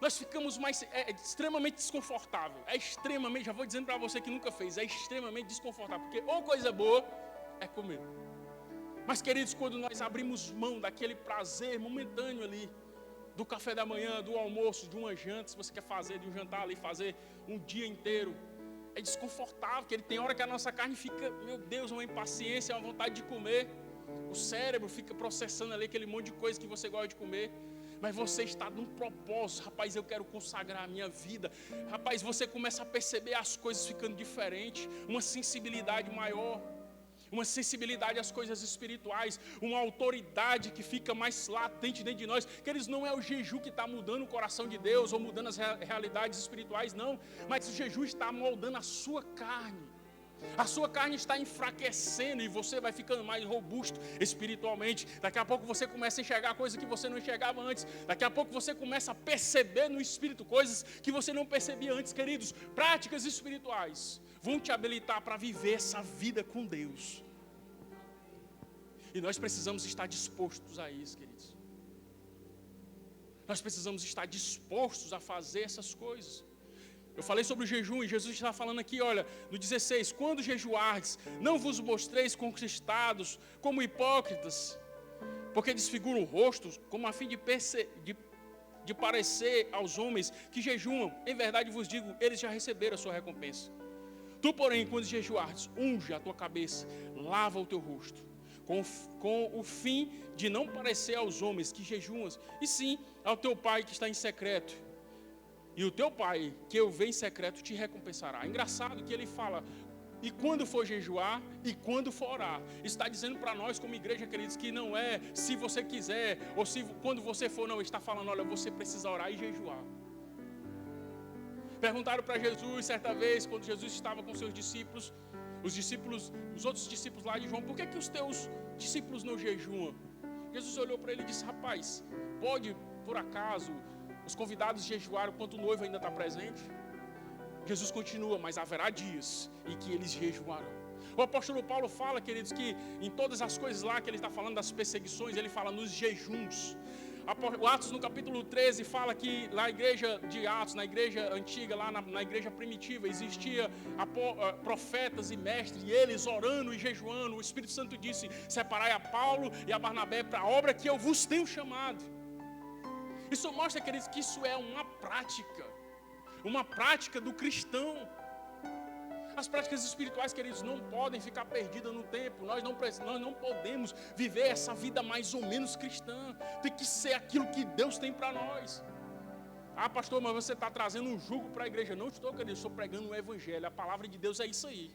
nós ficamos mais, extremamente desconfortável. É extremamente, já vou dizendo para você que nunca fez, é extremamente desconfortável. Porque ou coisa boa é comer. Mas, queridos, quando nós abrimos mão daquele prazer momentâneo ali, do café da manhã, do almoço, de uma janta, se você quer fazer, de um jantar ali, fazer um dia inteiro, é desconfortável, porque tem hora que a nossa carne fica, meu Deus, uma impaciência, uma vontade de comer. O cérebro fica processando ali aquele monte de coisa que você gosta de comer. Mas você está num propósito, rapaz, eu quero consagrar a minha vida. Rapaz, você começa a perceber as coisas ficando diferentes, uma sensibilidade maior, uma sensibilidade às coisas espirituais, uma autoridade que fica mais latente dentro de nós. Queridos, não é o jejum que está mudando o coração de Deus ou mudando as realidades espirituais, não. Mas o jejum está moldando a sua carne. A sua carne está enfraquecendo e você vai ficando mais robusto espiritualmente. Daqui a pouco você começa a enxergar coisas que você não enxergava antes. Daqui a pouco você começa a perceber no espírito coisas que você não percebia antes. Queridos, práticas espirituais vão te habilitar para viver essa vida com Deus. E nós precisamos estar dispostos a isso, queridos. Nós precisamos estar dispostos a fazer essas coisas. Eu falei sobre o jejum e Jesus está falando aqui, olha, no 16, quando jejuardes, não vos mostreis conquistados como hipócritas, porque desfiguram o rosto, como a fim de parecer aos homens que jejuam. Em verdade vos digo, eles já receberam a sua recompensa. Tu, porém, quando jejuardes, unge a tua cabeça, lava o teu rosto, com o fim de não parecer aos homens que jejuam, e sim ao teu Pai que está em secreto. E o teu Pai, que eu vejo em secreto, te recompensará. É engraçado que ele fala, e quando for jejuar, e quando for orar. Está dizendo para nós como igreja, queridos, que não é se você quiser, ou se quando você for, não. Está falando, olha, você precisa orar e jejuar. Perguntaram para Jesus certa vez, quando Jesus estava com seus discípulos, os outros discípulos lá de João, por que os teus discípulos não jejuam? Jesus olhou para ele e disse, rapaz, pode por acaso os convidados jejuarem enquanto o noivo ainda está presente? Jesus continua, mas haverá dias em que eles jejuarão. O apóstolo Paulo fala, queridos, que em todas as coisas lá que ele está falando das perseguições, ele fala nos jejuns. O Atos no capítulo 13 fala que na igreja de Atos, na igreja antiga, lá na igreja primitiva, existia profetas e mestres, e eles orando e jejuando. O Espírito Santo disse, separai a Paulo e a Barnabé para a obra que eu vos tenho chamado. Isso mostra, queridos, que isso é uma prática do cristão. As práticas espirituais, queridos, não podem ficar perdidas no tempo. Nós não podemos viver essa vida mais ou menos cristã. Tem que ser aquilo que Deus tem para nós. Ah, pastor, mas você está trazendo um jugo para a igreja. Não estou, querido, estou pregando o evangelho. A palavra de Deus é isso aí.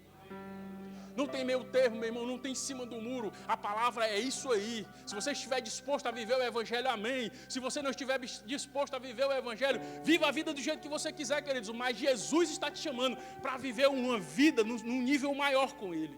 Não tem meio termo, meu irmão, não tem em cima do muro. A palavra é isso aí. Se você estiver disposto a viver o evangelho, amém. Se você não estiver disposto a viver o evangelho, viva a vida do jeito que você quiser, queridos. Mas Jesus está te chamando para viver uma vida num nível maior com Ele.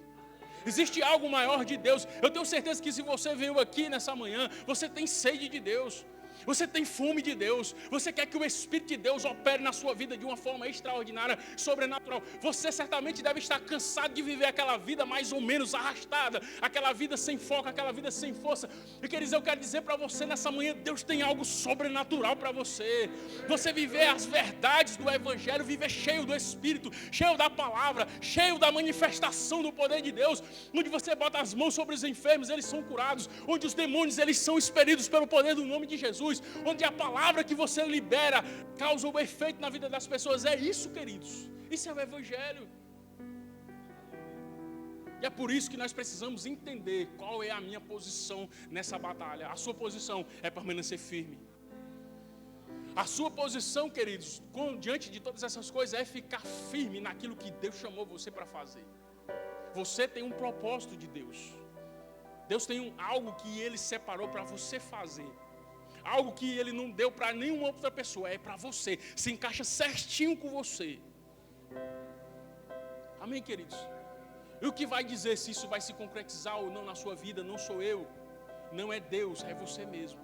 Existe algo maior de Deus. Eu tenho certeza que se você veio aqui nessa manhã, você tem sede de Deus. Você tem fome de Deus. Você quer que o Espírito de Deus opere na sua vida de uma forma extraordinária, sobrenatural. Você certamente deve estar cansado de viver aquela vida mais ou menos arrastada, aquela vida sem foco, aquela vida sem força. E queridos, eu quero dizer para você nessa manhã, Deus tem algo sobrenatural para você. Você viver as verdades do Evangelho, viver cheio do Espírito, cheio da palavra, cheio da manifestação do poder de Deus, onde você bota as mãos sobre os enfermos, eles são curados, onde os demônios eles são expelidos pelo poder do nome de Jesus, onde a palavra que você libera causa o efeito na vida das pessoas. É isso, queridos. Isso é o Evangelho. E é por isso que nós precisamos entender qual é a minha posição nessa batalha. A sua posição é permanecer firme. A sua posição, queridos, diante de todas essas coisas, é ficar firme naquilo que Deus chamou você para fazer. Você tem um propósito de Deus. Deus tem algo que Ele separou para você fazer. Algo que Ele não deu para nenhuma outra pessoa, é para você. Se encaixa certinho com você. Amém, queridos? E o que vai dizer se isso vai se concretizar ou não na sua vida, não sou eu, não é Deus, é você mesmo.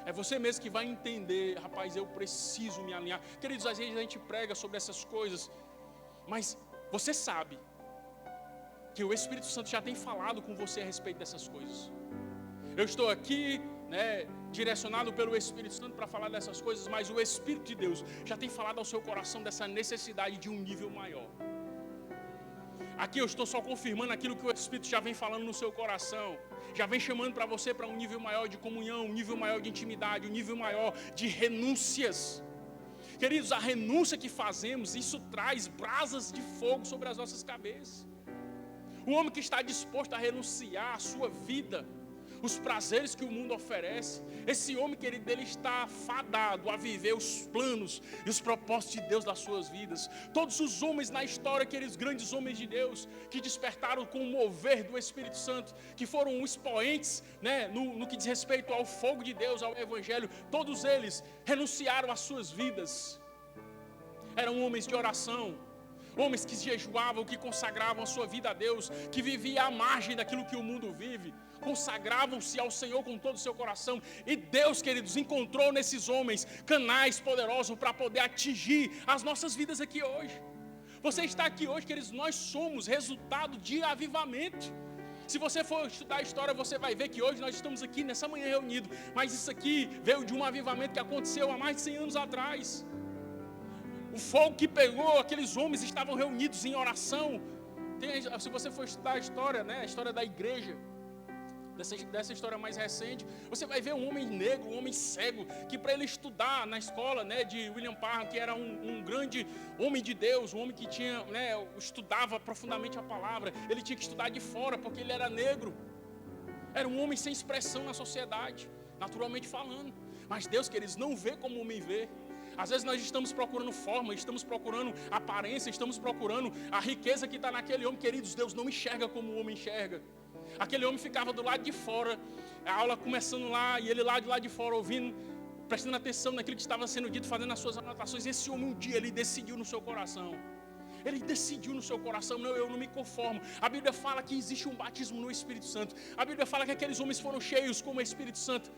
É você mesmo que vai entender, rapaz, eu preciso me alinhar. Queridos, às vezes a gente prega sobre essas coisas, mas você sabe que o Espírito Santo já tem falado com você a respeito dessas coisas. Eu estou aqui, direcionado pelo Espírito Santo para falar dessas coisas, mas o Espírito de Deus já tem falado ao seu coração dessa necessidade de um nível maior. Aqui eu estou só confirmando aquilo que o Espírito já vem falando no seu coração, já vem chamando para você para um nível maior de comunhão, um nível maior de intimidade, um nível maior de renúncias. Queridos, a renúncia que fazemos, isso traz brasas de fogo sobre as nossas cabeças. O homem que está disposto a renunciar à sua vida, os prazeres que o mundo oferece, esse homem, querido, ele está fadado a viver os planos e os propósitos de Deus das suas vidas. Todos os homens na história, queridos, grandes homens de Deus, que despertaram com o mover do Espírito Santo, que foram expoentes, no que diz respeito ao fogo de Deus, ao Evangelho, todos eles renunciaram às suas vidas. Eram homens de oração, homens que jejuavam, que consagravam a sua vida a Deus, que viviam à margem daquilo que o mundo vive, consagravam-se ao Senhor com todo o seu coração. E Deus, queridos, encontrou nesses homens canais poderosos para poder atingir as nossas vidas aqui hoje. Você está aqui hoje, queridos, nós somos resultado de avivamento. Se você for estudar a história, você vai ver que hoje nós estamos aqui nessa manhã reunidos, mas isso aqui veio de um avivamento que aconteceu há mais de 100 anos atrás. O fogo que pegou, aqueles homens estavam reunidos em oração. Se você for estudar a história, a história da igreja, dessa história mais recente, você vai ver um homem negro, um homem cego, que para ele estudar na escola de William Parham, que era um grande homem de Deus, um homem que tinha, estudava profundamente a palavra, ele tinha que estudar de fora, porque ele era negro. Era um homem sem expressão na sociedade, naturalmente falando. Mas Deus, queridos, não vê como o homem vê. Às vezes nós estamos procurando forma, estamos procurando aparência, estamos procurando a riqueza que está naquele homem. Queridos, Deus não enxerga como o homem enxerga. Aquele homem ficava do lado de fora, a aula começando lá, e ele lá de lado de fora ouvindo, prestando atenção naquilo que estava sendo dito, fazendo as suas anotações. Esse homem um dia, ele decidiu no seu coração. Ele decidiu no seu coração, não, eu não me conformo. A Bíblia fala que existe um batismo no Espírito Santo. A Bíblia fala que aqueles homens foram cheios com o Espírito Santo.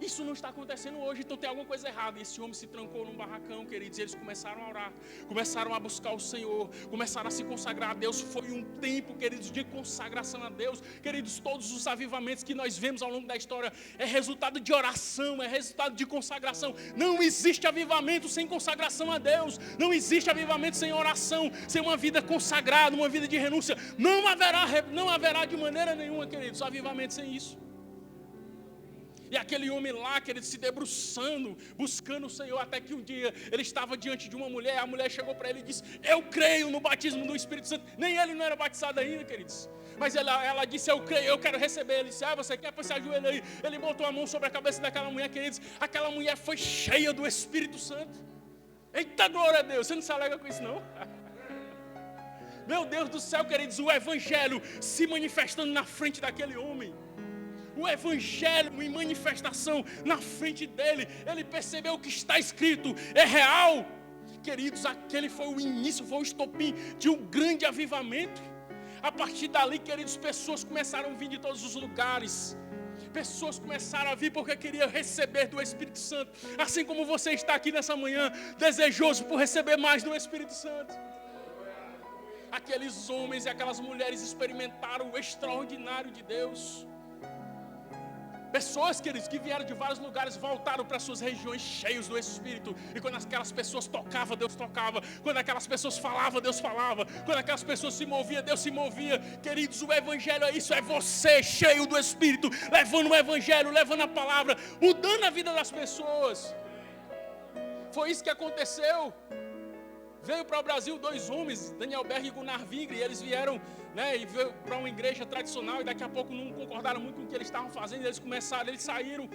Isso não está acontecendo hoje, então tem alguma coisa errada. E esse homem se trancou num barracão, queridos, e eles começaram a orar, começaram a buscar o Senhor, começaram a se consagrar a Deus. Foi um tempo, queridos, de consagração a Deus. Queridos, todos os avivamentos que nós vemos ao longo da história é resultado de oração, é resultado de consagração. Não existe avivamento sem consagração a Deus. Não existe avivamento sem oração, sem uma vida consagrada, uma vida de renúncia. Não haverá de maneira nenhuma, queridos, avivamento sem isso. E aquele homem lá, querido, se debruçando, buscando o Senhor, até que um dia ele estava diante de uma mulher. A mulher chegou para ele e disse: eu creio no batismo do Espírito Santo. Nem ele não era batizado ainda, queridos. Mas ela disse: eu creio, eu quero receber. Ele disse: você quer? Pois se ajoelha aí. Ele botou a mão sobre a cabeça daquela mulher, queridos. Aquela mulher foi cheia do Espírito Santo. Eita, glória a Deus. Você não se alegra com isso, não? Meu Deus do céu, queridos, o Evangelho se manifestando na frente daquele homem. O Evangelho em manifestação na frente dele. Ele percebeu que está escrito, é real. Queridos, aquele foi o início, foi o estopim de um grande avivamento. A partir dali, queridos, pessoas começaram a vir de todos os lugares. Pessoas começaram a vir porque queriam receber do Espírito Santo. Assim como você está aqui nessa manhã, desejoso por receber mais do Espírito Santo. Aqueles homens e aquelas mulheres experimentaram o extraordinário de Deus. Pessoas, queridos, que vieram de vários lugares, voltaram para suas regiões cheios do Espírito. E quando aquelas pessoas tocavam, Deus tocava. Quando aquelas pessoas falavam, Deus falava. Quando aquelas pessoas se moviam, Deus se movia. Queridos, o Evangelho é isso, é você cheio do Espírito, levando o Evangelho, levando a palavra, mudando a vida das pessoas. Foi isso que aconteceu. Veio para o Brasil 2 homens, Daniel Berg e Gunnar Vigre, e eles vieram, e veio para uma igreja tradicional, e daqui a pouco não concordaram muito com o que eles estavam fazendo. Eles saíram,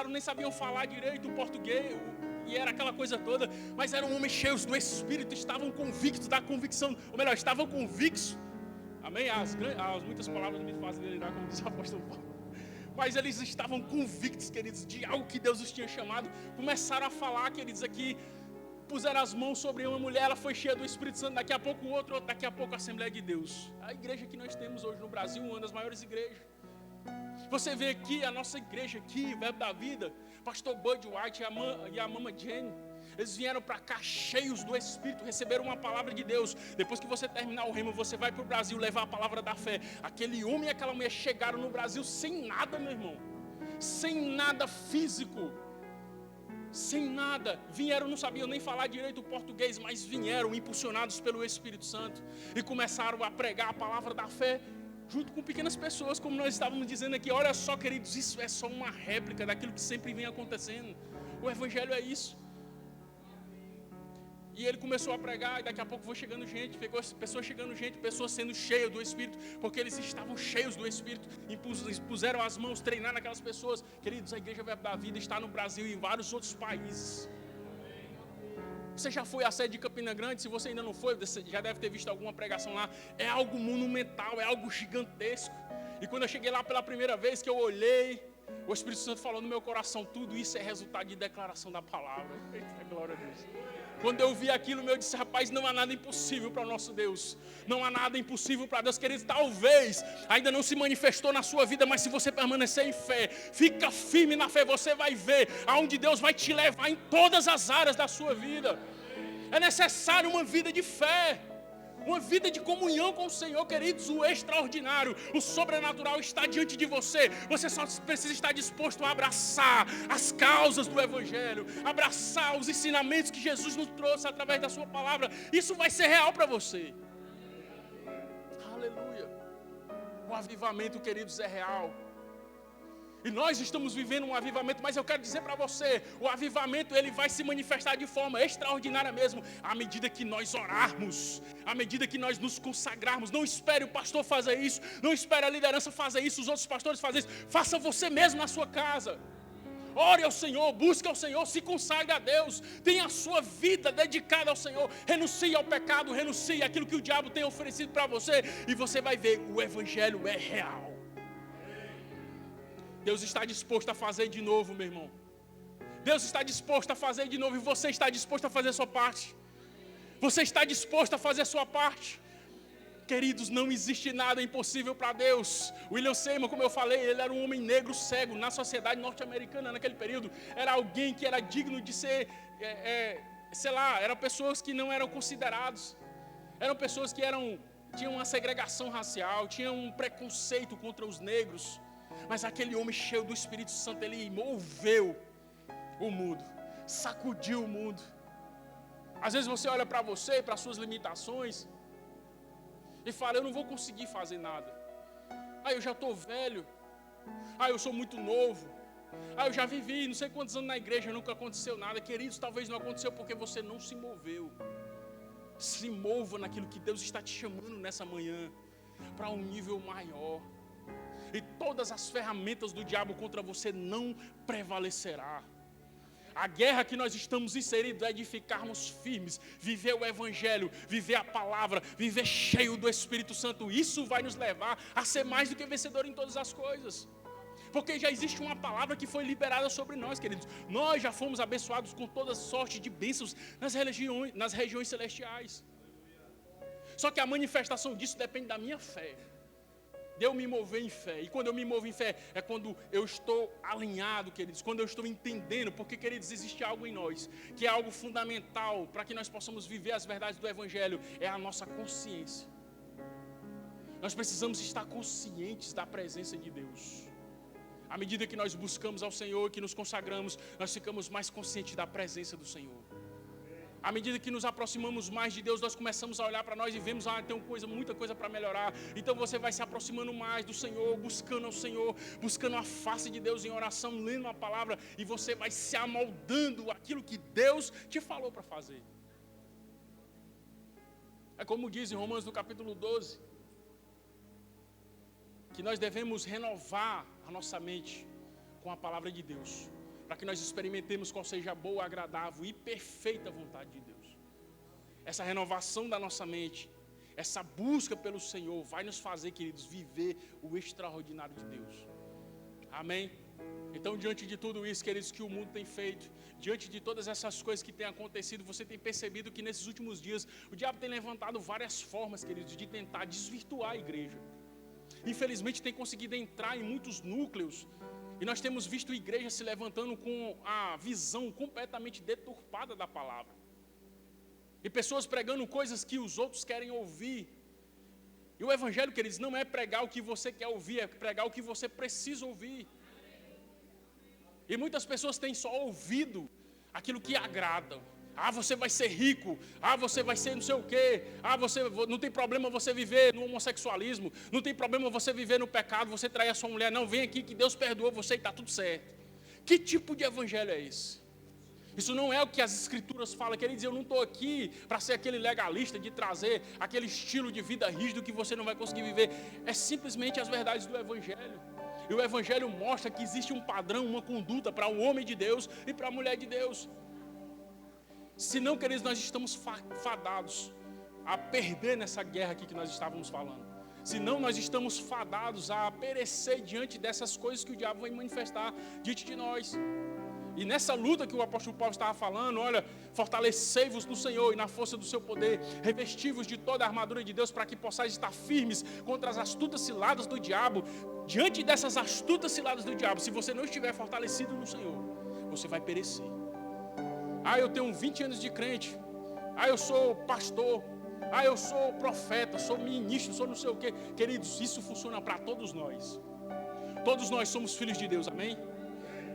nem sabiam falar direito o português, e era aquela coisa toda, mas eram homens cheios do Espírito, estavam convictos da convicção, ou melhor, estavam convictos, amém? As muitas palavras me fazem delirar, como diz o apóstolo Paulo. Mas eles estavam convictos, queridos, de algo que Deus os tinha chamado. Começaram a falar, queridos, aqui, puseram as mãos sobre uma mulher, ela foi cheia do Espírito Santo, daqui a pouco o outro, daqui a pouco a Assembleia de Deus. A igreja que nós temos hoje no Brasil, uma das maiores igrejas. Você vê aqui, a nossa igreja aqui, Verbo da Vida, pastor Bud White e a mama Jenny, eles vieram para cá cheios do Espírito, receberam uma palavra de Deus. Depois que você terminar o remo, você vai para o Brasil levar a palavra da fé. Aquele homem e aquela mulher chegaram no Brasil sem nada, meu irmão, sem nada físico. Sem nada, vieram, não sabiam nem falar direito o português, mas vieram impulsionados pelo Espírito Santo e começaram a pregar a palavra da fé junto com pequenas pessoas, como nós estávamos dizendo aqui. Olha só, queridos, isso é só uma réplica daquilo que sempre vem acontecendo. O Evangelho é isso. E ele começou a pregar, e daqui a pouco foi chegando gente, pessoas sendo cheias do Espírito, porque eles estavam cheios do Espírito, impuseram as mãos, treinaram aquelas pessoas. Queridos, a Igreja Verbo da Vida está no Brasil e em vários outros países. Você já foi à sede de Campina Grande? Se você ainda não foi, você já deve ter visto alguma pregação lá. É algo monumental, é algo gigantesco. E quando eu cheguei lá pela primeira vez, que eu olhei, o Espírito Santo falou no meu coração: tudo isso é resultado de declaração da palavra. Eita, glória a Deus. Quando eu vi aquilo, eu disse: rapaz, não há nada impossível para o nosso Deus. Não há nada impossível para Deus, queridos. Talvez ainda não se manifestou na sua vida, mas se você permanecer em fé, fica firme na fé, você vai ver aonde Deus vai te levar em todas as áreas da sua vida. É necessário uma vida de fé, uma vida de comunhão com o Senhor, queridos. O extraordinário, o sobrenatural está diante de você. Você só precisa estar disposto a abraçar as causas do Evangelho, abraçar os ensinamentos que Jesus nos trouxe através da sua palavra. Isso vai ser real para você. Aleluia. O avivamento, queridos, é real. E nós estamos vivendo um avivamento, mas eu quero dizer para você, o avivamento ele vai se manifestar de forma extraordinária mesmo, à medida que nós orarmos, à medida que nós nos consagrarmos. Não espere o pastor fazer isso, não espere a liderança fazer isso, os outros pastores fazer isso. Faça você mesmo na sua casa. Ore ao Senhor, busque ao Senhor, se consagre a Deus, tenha a sua vida dedicada ao Senhor, renuncie ao pecado, renuncie àquilo que o diabo tem oferecido para você, e você vai ver, o Evangelho é real. Deus está disposto a fazer de novo, meu irmão. Deus está disposto a fazer de novo, e você está disposto a fazer a sua parte. Você está disposto a fazer a sua parte. Queridos, não existe nada impossível para Deus. William Seymour, como eu falei, ele era um homem negro cego na sociedade norte-americana naquele período. Era alguém que era digno de ser, sei lá, eram pessoas que não eram considerados. Eram pessoas que tinham uma segregação racial, tinham um preconceito contra os negros. Mas aquele homem cheio do Espírito Santo, ele moveu o mundo, sacudiu o mundo. Às vezes você olha para você, para as suas limitações, e fala, eu não vou conseguir fazer nada. Eu já estou velho. Eu sou muito novo. Eu já vivi não sei quantos anos na igreja, nunca aconteceu nada. Queridos, talvez não aconteceu porque você não se moveu. Se mova naquilo que Deus está te chamando nessa manhã, para um nível maior. E todas as ferramentas do diabo contra você não prevalecerá. A guerra que nós estamos inseridos é de ficarmos firmes, viver o Evangelho, viver a palavra, viver cheio do Espírito Santo. Isso vai nos levar a ser mais do que vencedor em todas as coisas. Porque já existe uma palavra que foi liberada sobre nós, queridos. Nós já fomos abençoados com toda sorte de bênçãos nas regiões celestiais. Só que a manifestação disso depende da minha fé. De eu me mover em fé. E quando eu me movo em fé, é quando eu estou alinhado, queridos. Quando eu estou entendendo, porque, queridos, existe algo em nós, que é algo fundamental para que nós possamos viver as verdades do Evangelho, é a nossa consciência. Nós precisamos estar conscientes da presença de Deus. À medida que nós buscamos ao Senhor, que nos consagramos, nós ficamos mais conscientes da presença do Senhor. À medida que nos aproximamos mais de Deus, nós começamos a olhar para nós e vemos, tem muita coisa para melhorar. Então você vai se aproximando mais do Senhor, buscando ao Senhor, buscando a face de Deus em oração, lendo a palavra, e você vai se amoldando aquilo que Deus te falou para fazer. É como diz em Romanos no capítulo 12, que nós devemos renovar a nossa mente com a palavra de Deus, para que nós experimentemos qual seja a boa, agradável e perfeita vontade de Deus. Essa renovação da nossa mente, essa busca pelo Senhor, vai nos fazer, queridos, viver o extraordinário de Deus. Amém? Então, diante de tudo isso, queridos, que o mundo tem feito, diante de todas essas coisas que têm acontecido, você tem percebido que nesses últimos dias, o diabo tem levantado várias formas, queridos, de tentar desvirtuar a igreja. Infelizmente, tem conseguido entrar em muitos núcleos. E nós temos visto a igreja se levantando com a visão completamente deturpada da palavra. E pessoas pregando coisas que os outros querem ouvir. E o Evangelho, queridos, não é pregar o que você quer ouvir, é pregar o que você precisa ouvir. E muitas pessoas têm só ouvido aquilo que agrada. Você vai ser rico. Você vai ser não sei o quê. Não tem problema você viver no homossexualismo. Não tem problema você viver no pecado, você trair a sua mulher. Não, vem aqui que Deus perdoou você e está tudo certo. Que tipo de evangelho é esse? Isso não é o que as escrituras falam. Quer dizer, eu não estou aqui para ser aquele legalista de trazer aquele estilo de vida rígido que você não vai conseguir viver. É simplesmente as verdades do Evangelho. E o Evangelho mostra que existe um padrão, uma conduta para o homem de Deus e para a mulher de Deus. Se não, queridos, nós estamos fadados a perder nessa guerra aqui que nós estávamos falando. Se não, nós estamos fadados a perecer diante dessas coisas que o diabo vai manifestar diante de nós. E nessa luta que o apóstolo Paulo estava falando, olha, fortalecei-vos no Senhor e na força do seu poder, revesti-vos de toda a armadura de Deus para que possais estar firmes contra as astutas ciladas do diabo. Diante dessas astutas ciladas do diabo, se você não estiver fortalecido no Senhor, você vai perecer. Eu tenho 20 anos de crente. Eu sou pastor. Eu sou profeta, sou ministro, sou não sei o quê. Queridos, isso funciona para todos nós. Todos nós somos filhos de Deus, amém?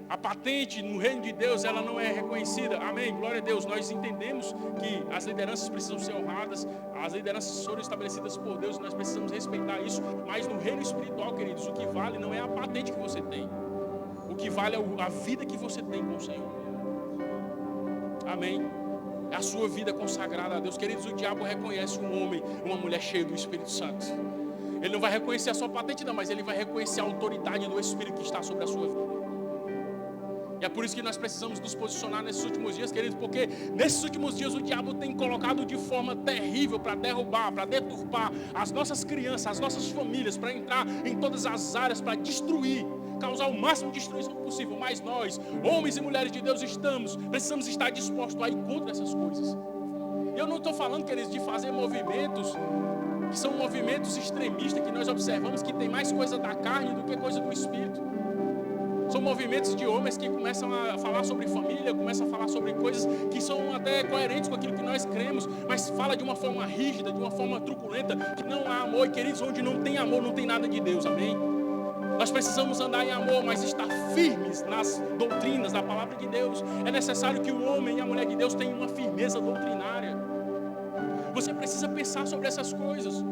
A patente no reino de Deus, ela não é reconhecida, amém? Glória a Deus. Nós entendemos que as lideranças precisam ser honradas, as lideranças foram estabelecidas por Deus e nós precisamos respeitar isso. Mas no reino espiritual, queridos, o que vale não é a patente que você tem. O que vale é a vida que você tem com o Senhor. Amém? É a sua vida consagrada a Deus. Queridos, o diabo reconhece um homem, uma mulher cheia do Espírito Santo. Ele não vai reconhecer a sua patente não, mas ele vai reconhecer a autoridade do Espírito que está sobre a sua vida. E é por isso que nós precisamos nos posicionar nesses últimos dias, queridos, porque nesses últimos dias o diabo tem colocado de forma terrível para derrubar, para deturpar as nossas crianças, as nossas famílias, para entrar em todas as áreas, para destruir, causar o máximo de destruição possível. Mas nós, homens e mulheres de Deus, precisamos estar dispostos a ir contra essas coisas. Eu não estou falando, queridos, de fazer movimentos que são movimentos extremistas, que nós observamos que tem mais coisa da carne do que coisa do espírito. São movimentos de homens que começam a falar sobre família, começam a falar sobre coisas que são até coerentes com aquilo que nós cremos, mas fala de uma forma rígida, de uma forma truculenta, que não há amor. E, queridos, onde não tem amor, não tem nada de Deus, amém? Nós precisamos andar em amor, mas estar firmes nas doutrinas da palavra de Deus. É necessário que o homem e a mulher de Deus tenham uma firmeza doutrinária. Você precisa pensar sobre essas coisas.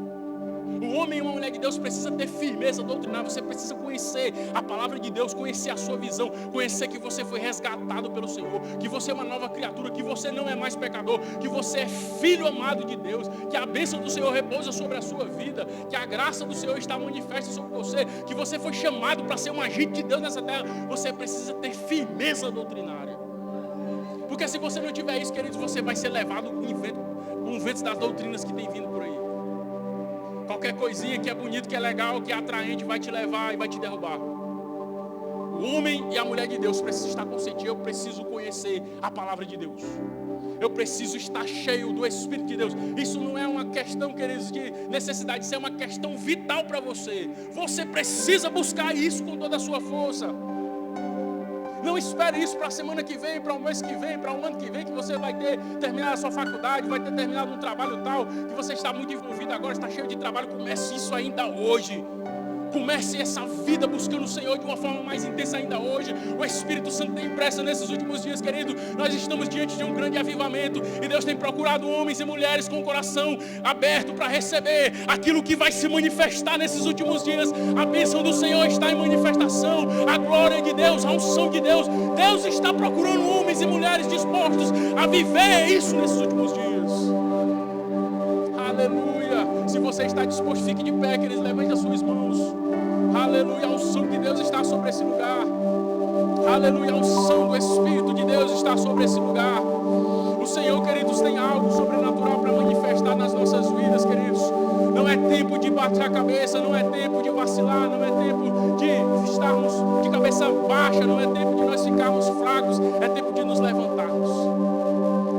O homem e uma mulher de Deus precisa ter firmeza doutrinária. Você precisa conhecer a palavra de Deus, conhecer a sua visão, conhecer que você foi resgatado pelo Senhor, que você é uma nova criatura, que você não é mais pecador, que você é filho amado de Deus, que a bênção do Senhor repousa sobre a sua vida, que a graça do Senhor está manifesta sobre você, que você foi chamado para ser um agente de Deus nessa terra. Você precisa ter firmeza doutrinária. Porque se você não tiver isso, queridos, você vai ser levado com o vento das doutrinas que tem vindo por aí. Qualquer coisinha que é bonito, que é legal, que é atraente, vai te levar e vai te derrubar. O homem e a mulher de Deus precisam estar conscientes. Eu preciso conhecer a palavra de Deus. Eu preciso estar cheio do Espírito de Deus. Isso não é uma questão, queridos, de necessidade. Isso é uma questão vital para você. Você precisa buscar isso com toda a sua força. Não espere isso para a semana que vem, para o mês que vem, para o ano que vem, que você vai ter terminado a sua faculdade, vai ter terminado um trabalho tal, que você está muito envolvido agora, está cheio de trabalho. Comece isso ainda hoje. Comece essa vida buscando o Senhor de uma forma mais intensa ainda hoje. O Espírito Santo tem pressa nesses últimos dias, querido. Nós estamos diante de um grande avivamento e Deus tem procurado homens e mulheres com o coração aberto para receber aquilo que vai se manifestar nesses últimos dias. A bênção do Senhor está em manifestação, a glória de Deus, a unção de Deus. Deus está procurando homens e mulheres dispostos a viver isso nesses últimos dias. Aleluia. Se você está disposto, fique de pé, queridos, levante as suas mãos. Aleluia, a unção de Deus está sobre esse lugar. Aleluia, a unção do Espírito de Deus está sobre esse lugar. O Senhor, queridos, tem algo sobrenatural para manifestar nas nossas vidas, queridos. Não é tempo de bater a cabeça, não é tempo de vacilar, não é tempo de estarmos de cabeça baixa, não é tempo de nós ficarmos fracos, é tempo de nos levantarmos.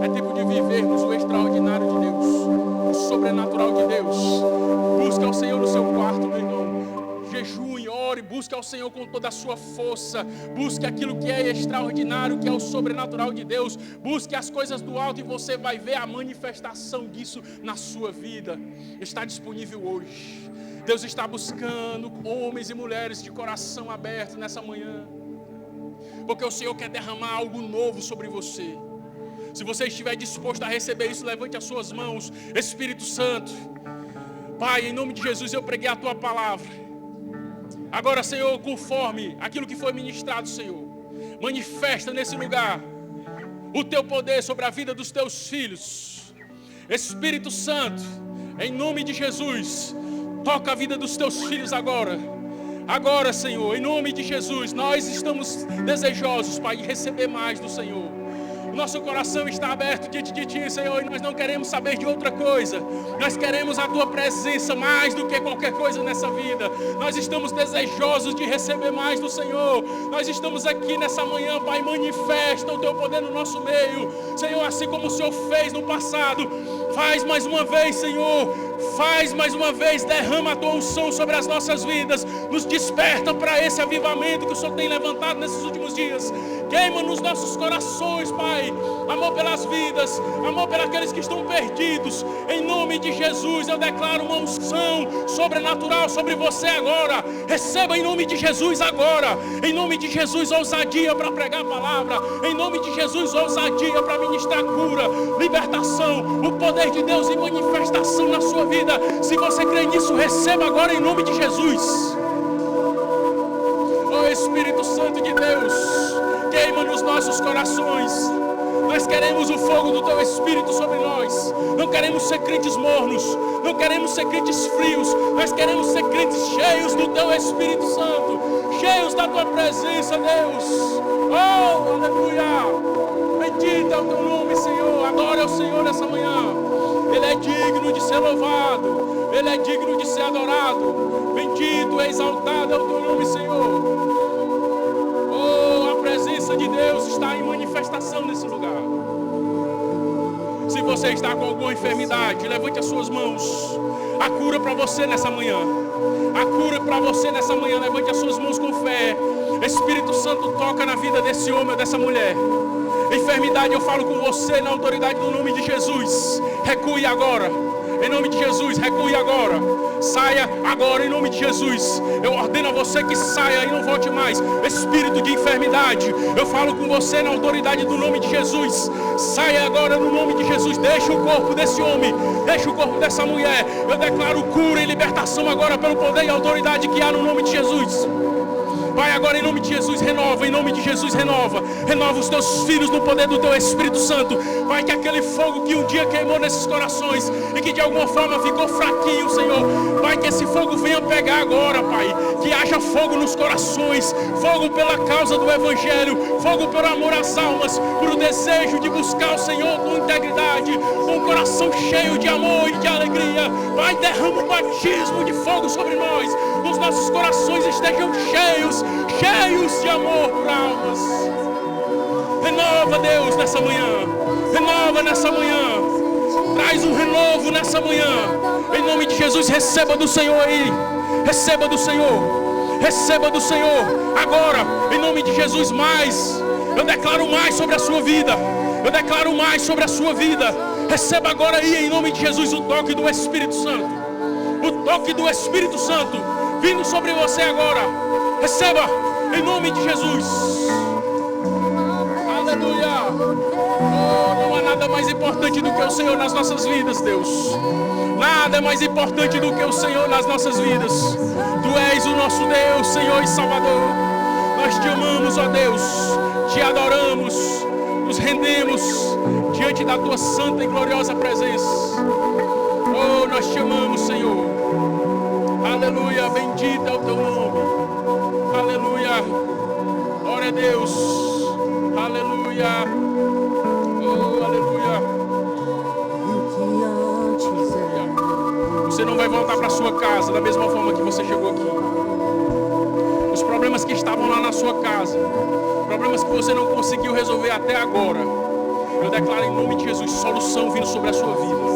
É tempo de vivermos o extraordinário de Deus, o sobrenatural de Deus. Busque ao Senhor no seu quarto, meu irmão. Jejue, ore, busque ao Senhor com toda a sua força. Busque aquilo que é extraordinário, que é o sobrenatural de Deus. Busque as coisas do alto e você vai ver a manifestação disso na sua vida. Está disponível hoje. Deus está buscando homens e mulheres de coração aberto nessa manhã, porque o Senhor quer derramar algo novo sobre você. Se você estiver disposto a receber isso, levante as suas mãos. Espírito Santo, Pai, em nome de Jesus eu preguei a Tua palavra. Agora, Senhor, conforme aquilo que foi ministrado, Senhor, manifesta nesse lugar o Teu poder sobre a vida dos Teus filhos. Espírito Santo, em nome de Jesus, toca a vida dos Teus filhos agora. Agora, Senhor, em nome de Jesus, nós estamos desejosos, Pai, de receber mais do Senhor. O nosso coração está aberto diante de Ti, Senhor, e nós não queremos saber de outra coisa. Nós queremos a Tua presença mais do que qualquer coisa nessa vida. Nós estamos desejosos de receber mais do Senhor. Nós estamos aqui nessa manhã, Pai, manifesta o Teu poder no nosso meio. Senhor, assim como o Senhor fez no passado, faz mais uma vez, Senhor. Faz mais uma vez, derrama a Tua unção sobre as nossas vidas. Nos desperta para esse avivamento que o Senhor tem levantado nesses últimos dias. Queima nos nossos corações, Pai, amor pelas vidas, amor pelos que estão perdidos. Em nome de Jesus, eu declaro uma unção sobrenatural sobre você agora. Receba em nome de Jesus agora. Em nome de Jesus, ousadia para pregar a palavra. Em nome de Jesus, ousadia para ministrar cura, libertação, o poder de Deus em manifestação na sua vida. Se você crê nisso, receba agora em nome de Jesus. Ó Espírito Santo de Deus, queima nos nossos corações. Nós queremos o fogo do Teu Espírito sobre nós. Não queremos ser crentes mornos, não queremos ser crentes frios. Nós queremos ser crentes cheios do Teu Espírito Santo, cheios da tua presença, Deus. Oh, aleluia. Bendito é o teu nome, Senhor. Adore ao Senhor nessa manhã. Ele é digno de ser louvado. Ele é digno de ser adorado. Bendito e exaltado é o teu nome, Senhor. Oh, a presença de Deus está em manifestação nesse lugar. Se você está com alguma enfermidade, levante as suas mãos. A cura para você nessa manhã. A cura para você nessa manhã. Levante as suas mãos com fé. Espírito Santo toca na vida desse homem ou dessa mulher. Enfermidade, eu falo com você na autoridade do nome de Jesus. Recue agora. Em nome de Jesus, recue agora. Saia agora em nome de Jesus. Eu ordeno a você que saia e não volte mais. Espírito de enfermidade, eu falo com você na autoridade do nome de Jesus. Saia agora no nome de Jesus. Deixa o corpo desse homem, deixa o corpo dessa mulher. Eu declaro cura e libertação agora pelo poder e autoridade que há no nome de Jesus. Vai agora em nome de Jesus, renova, em nome de Jesus, renova. Renova os teus filhos no poder do teu Espírito Santo. Vai que aquele fogo que um dia queimou nesses corações e que de alguma forma ficou fraquinho, Senhor, vai que esse fogo venha pegar agora, Pai. Que haja fogo nos corações, fogo pela causa do Evangelho, fogo pelo amor às almas, por o desejo de buscar o Senhor com integridade, com um coração cheio de amor e de alegria. Vai, derrama um batismo de fogo sobre nós. Os nossos corações estejam cheios de amor por almas. Renova, Deus, nessa manhã. Renova nessa manhã. Traz um renovo nessa manhã. Em nome de Jesus, receba do Senhor aí. Receba do Senhor. Receba do Senhor. Agora, em nome de Jesus, mais. Eu declaro mais sobre a sua vida. Eu declaro mais sobre a sua vida. Receba agora aí, em nome de Jesus, o toque do Espírito Santo. O toque do Espírito Santo vindo sobre você agora. Receba em nome de Jesus. Aleluia. Oh, não há nada mais importante do que o Senhor nas nossas vidas, Deus. Nada é mais importante do que o Senhor nas nossas vidas. Tu és o nosso Deus, Senhor e Salvador. Nós te amamos, ó Deus. Te adoramos. Nos rendemos diante da tua santa e gloriosa presença. Oh, nós te amamos, Senhor. Aleluia, bendito é o teu nome. Aleluia. Glória a Deus. Aleluia. Oh, aleluia. Você não vai voltar para sua casa da mesma forma que você chegou aqui. Os problemas que estavam lá na sua casa, problemas que você não conseguiu resolver até agora, eu declaro em nome de Jesus solução vindo sobre a sua vida.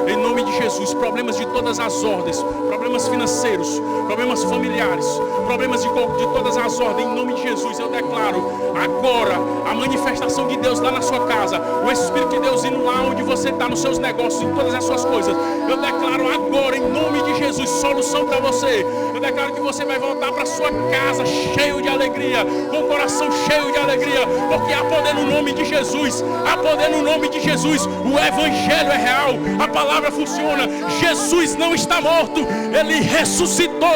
Em nome de Jesus, problemas de todas as ordens, problemas financeiros, problemas familiares, problemas de todas as ordens, em nome de Jesus, eu declaro agora a manifestação de Deus lá na sua casa, o Espírito de Deus indo lá onde você está, nos seus negócios, em todas as suas coisas. Eu declaro agora, em nome de Jesus, solução para você. Eu declaro que você vai voltar para sua casa cheio de alegria, com o coração cheio de alegria, porque há poder no nome de Jesus, há poder no nome de Jesus. O Evangelho é real, a palavra funciona. Jesus não está morto, Ele ressuscitou.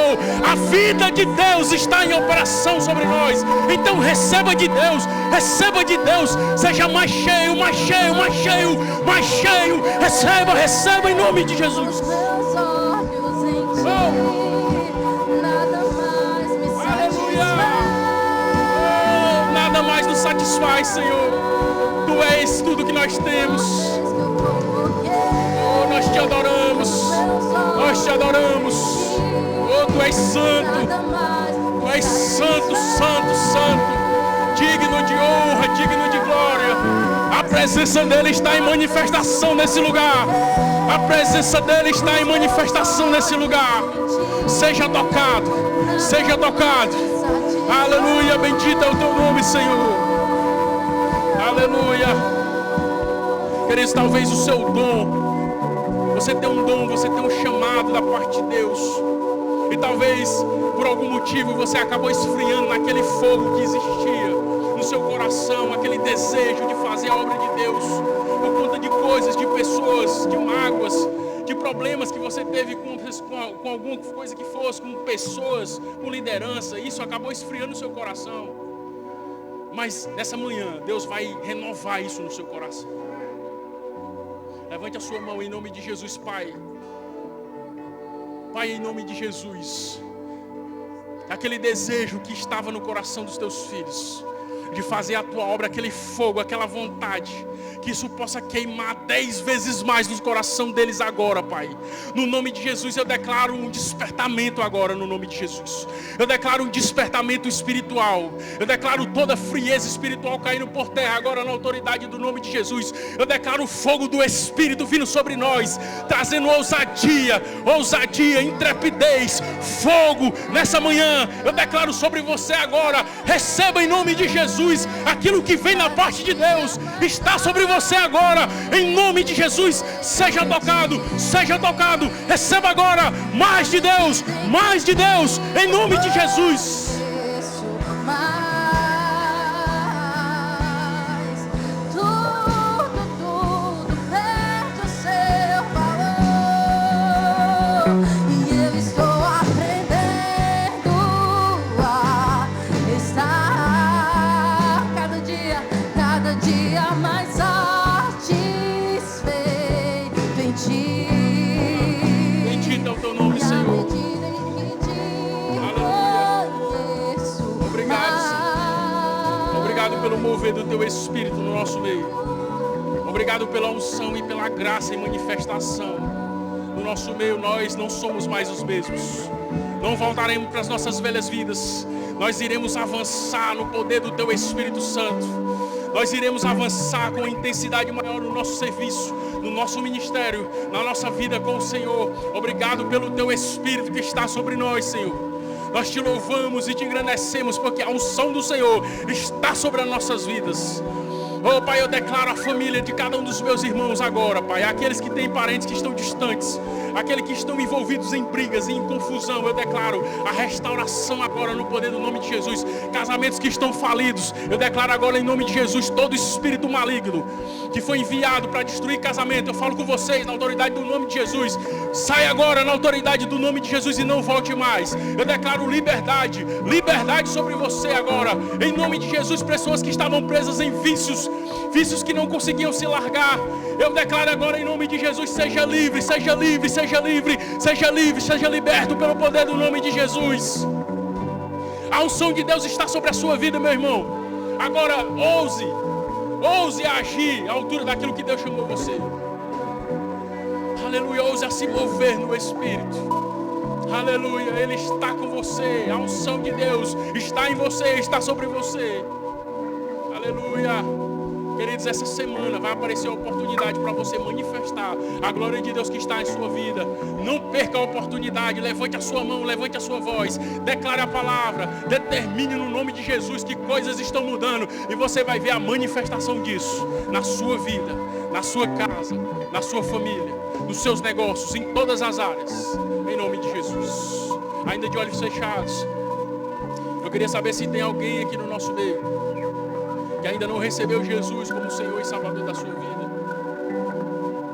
A vida de Deus está em operação sobre nós. Então receba de Deus, receba de Deus. Seja mais cheio, mais cheio, mais cheio, mais cheio. Receba, receba em nome de Jesus. Meus olhos em ti, nada mais me satisfaz. Oh, nada mais nos satisfaz, Senhor. Tu és tudo que nós temos. Oh, nós te adoramos. Nós te adoramos. Oh, tu és santo. Tu és santo, santo, santo. Digno de honra, digno de glória. A presença dele está em manifestação nesse lugar. A presença dele está em manifestação nesse lugar. Seja tocado, seja tocado. Aleluia, bendito é o teu nome, Senhor. Aleluia. Queridos, talvez o seu dom, você tem um dom, você tem um chamado da parte de Deus. E talvez, por algum motivo, você acabou esfriando naquele fogo que existia no seu coração, aquele desejo de fazer a obra de Deus, por conta de coisas, de pessoas, de mágoas, de problemas que você teve com alguma coisa que fosse, com pessoas, com liderança. Isso acabou esfriando o seu coração. Mas nessa manhã, Deus vai renovar isso no seu coração. Levante a sua mão em nome de Jesus, Pai. Pai, em nome de Jesus, aquele desejo que estava no coração dos teus filhos, de fazer a tua obra, aquele fogo, aquela vontade, que isso possa queimar 10 vezes mais no coração deles agora, Pai. No nome de Jesus, eu declaro um despertamento agora, no nome de Jesus. Eu declaro um despertamento espiritual. Eu declaro toda frieza espiritual caindo por terra agora, na autoridade do nome de Jesus. Eu declaro o fogo do Espírito vindo sobre nós, trazendo ousadia, intrepidez, fogo nessa manhã. Eu declaro sobre você agora, receba em nome de Jesus, aquilo que vem da parte de Deus, está sobre você agora, em nome de Jesus. Seja tocado, receba agora mais de Deus, em nome de Jesus. Pelo mover do teu Espírito no nosso meio. Obrigado pela unção e pela graça e manifestação. No nosso meio nós não somos mais os mesmos. Não voltaremos para as nossas velhas vidas. Nós iremos avançar no poder do teu Espírito Santo. Nós iremos avançar com intensidade maior no nosso serviço, no nosso ministério, na nossa vida com o Senhor. Obrigado pelo teu Espírito que está sobre nós, Senhor. Nós te louvamos e te engrandecemos, porque a unção do Senhor está sobre as nossas vidas. Oh, Pai, eu declaro a família de cada um dos meus irmãos agora, Pai. Aqueles que têm parentes que estão distantes, aqueles que estão envolvidos em brigas e em confusão, eu declaro a restauração agora no poder do nome de Jesus. Casamentos que estão falidos, eu declaro agora em nome de Jesus, todo espírito maligno que foi enviado para destruir casamento, eu falo com vocês na autoridade do nome de Jesus. Sai agora na autoridade do nome de Jesus e não volte mais. Eu declaro liberdade sobre você agora, em nome de Jesus. Pessoas que estavam presas em vícios que não conseguiam se largar, eu declaro agora em nome de Jesus, seja livre, seja liberto pelo poder do nome de Jesus. A unção de Deus está sobre a sua vida, meu irmão. Agora ouse a agir à altura daquilo que Deus chamou você. Aleluia, ouse a se mover no Espírito. Aleluia, Ele está com você. A unção de Deus está em você, está sobre você. Aleluia. Queridos, essa semana vai aparecer a oportunidade para você manifestar a glória de Deus que está em sua vida. Não perca a oportunidade, levante a sua mão, levante a sua voz, declare a palavra, determine no nome de Jesus que coisas estão mudando e você vai ver a manifestação disso na sua vida, na sua casa, na sua família, nos seus negócios, em todas as áreas, em nome de Jesus. Ainda de olhos fechados, eu queria saber se tem alguém aqui no nosso meio que ainda não recebeu Jesus como Senhor e Salvador da sua vida,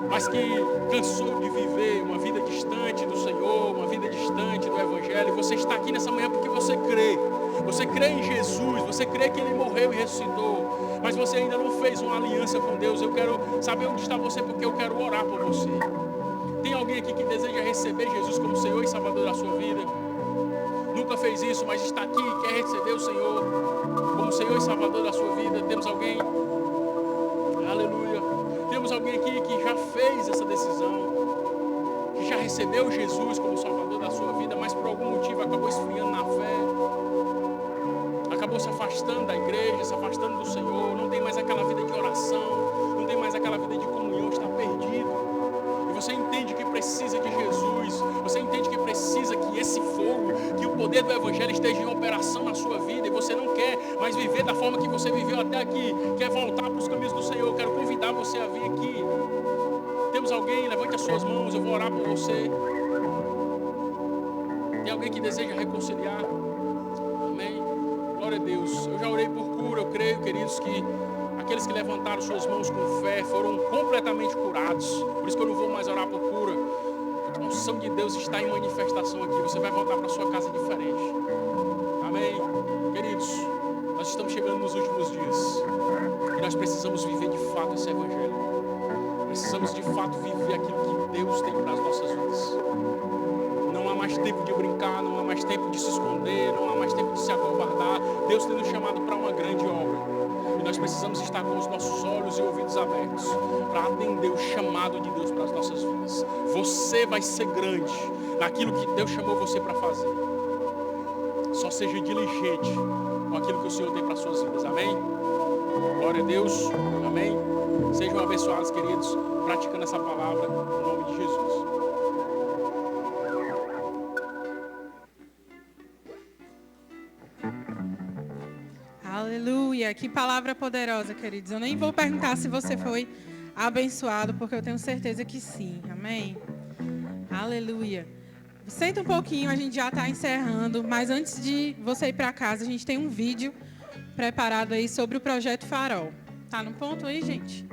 mas que cansou de viver uma vida distante do Senhor, uma vida distante do Evangelho. Você está aqui nessa manhã porque você crê em Jesus, você crê que Ele morreu e ressuscitou, mas você ainda não fez uma aliança com Deus. Eu quero saber onde está você, porque eu quero orar por você. Tem alguém aqui que deseja receber Jesus como Senhor e Salvador da sua vida? Nunca fez isso, mas está aqui e quer receber o Senhor como Senhor e Salvador da sua vida? Temos alguém? Aleluia. Temos alguém aqui que já fez essa decisão, que já recebeu Jesus como Salvador da sua vida, mas por algum motivo acabou esfriando na fé, acabou se afastando da igreja, se afastando do Senhor, não tem mais aquela vida de oração, não tem mais aquela vida de comunhão, está perdido. E você entende que precisa de Jesus, você entende que precisa que esse fogo, que o poder do Evangelho esteja em operação na sua vida, e você não quer mais viver da forma que você viveu até aqui, quer voltar para os caminhos do Senhor. Eu quero convidar você a vir aqui. Temos alguém? Levante as suas mãos, eu vou orar por você. Tem alguém que deseja reconciliar? Amém? Glória a Deus. Eu já orei por cura, eu creio, queridos, que aqueles que levantaram suas mãos com fé foram completamente curados. Por isso que eu não vou mais orar por cura. A unção de Deus está em manifestação aqui. Você vai voltar para sua casa diferente. Amém? Queridos, nós estamos chegando nos últimos dias. E nós precisamos viver de fato esse Evangelho. Precisamos de fato viver aquilo que Deus tem para as nossas vidas. Não há mais tempo de brincar, não há mais tempo de se esconder, não há mais tempo de se acovardar. Deus tem nos chamado para uma grande obra. E nós precisamos estar com os nossos olhos e ouvidos abertos para atender o chamado de Deus para as nossas vidas. Você vai ser grande naquilo que Deus chamou você para fazer. Só seja diligente com aquilo que o Senhor tem para as suas vidas. Amém? Glória a Deus. Amém? Sejam abençoados, queridos, praticando essa palavra no nome de Jesus. Aleluia, que palavra poderosa, queridos. Eu nem vou perguntar se você foi abençoado, porque eu tenho certeza que sim. Amém? Aleluia. Senta um pouquinho, a gente já está encerrando, mas antes de você ir para casa, a gente tem um vídeo preparado aí sobre o Projeto Farol. Tá no ponto aí, gente?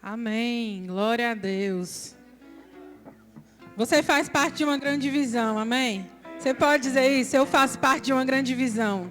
Amém. Glória a Deus. Você faz parte de uma grande visão, amém? Você pode dizer isso? Eu faço parte de uma grande visão.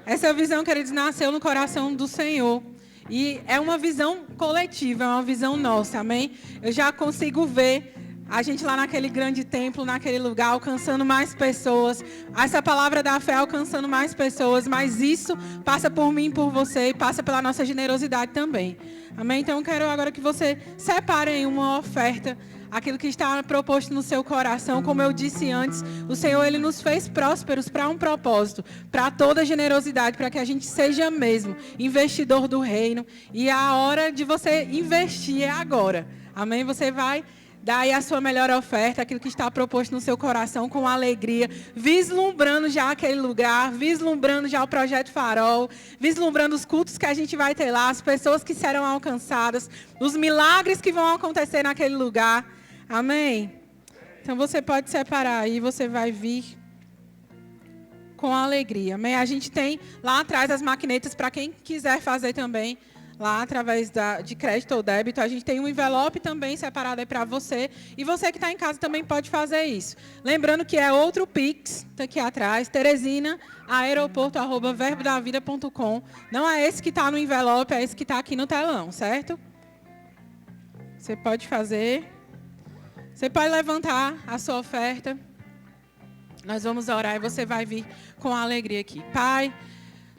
Essa visão, queridos, nasceu no coração do Senhor. E é uma visão coletiva, é uma visão nossa, amém? Eu já consigo ver a gente lá naquele grande templo, naquele lugar, alcançando mais pessoas. Essa palavra da fé alcançando mais pessoas. Mas isso passa por mim, por você e passa pela nossa generosidade também. Amém? Então eu quero agora que você separe aí uma oferta, aquilo que está proposto no seu coração. Como eu disse antes, o Senhor ele nos fez prósperos para um propósito, para toda generosidade, para que a gente seja mesmo investidor do reino. E a hora de você investir é agora. Amém? Você vai dar aí a sua melhor oferta, aquilo que está proposto no seu coração com alegria, vislumbrando já aquele lugar, vislumbrando já o Projeto Farol, vislumbrando os cultos que a gente vai ter lá, as pessoas que serão alcançadas, os milagres que vão acontecer naquele lugar. Amém? Então você pode separar aí, você vai vir com alegria. Amém? A gente tem lá atrás as maquinetas para quem quiser fazer também, lá através de crédito ou débito. A gente tem um envelope também separado aí para você. E você que está em casa também pode fazer isso. Lembrando que é outro Pix, tá aqui atrás, Teresina, aeroporto@verbodavida.com. Não é esse que está no envelope, é esse que está aqui no telão, certo? Você pode fazer. Você pode levantar a sua oferta. Nós vamos orar e você vai vir com alegria aqui. Pai,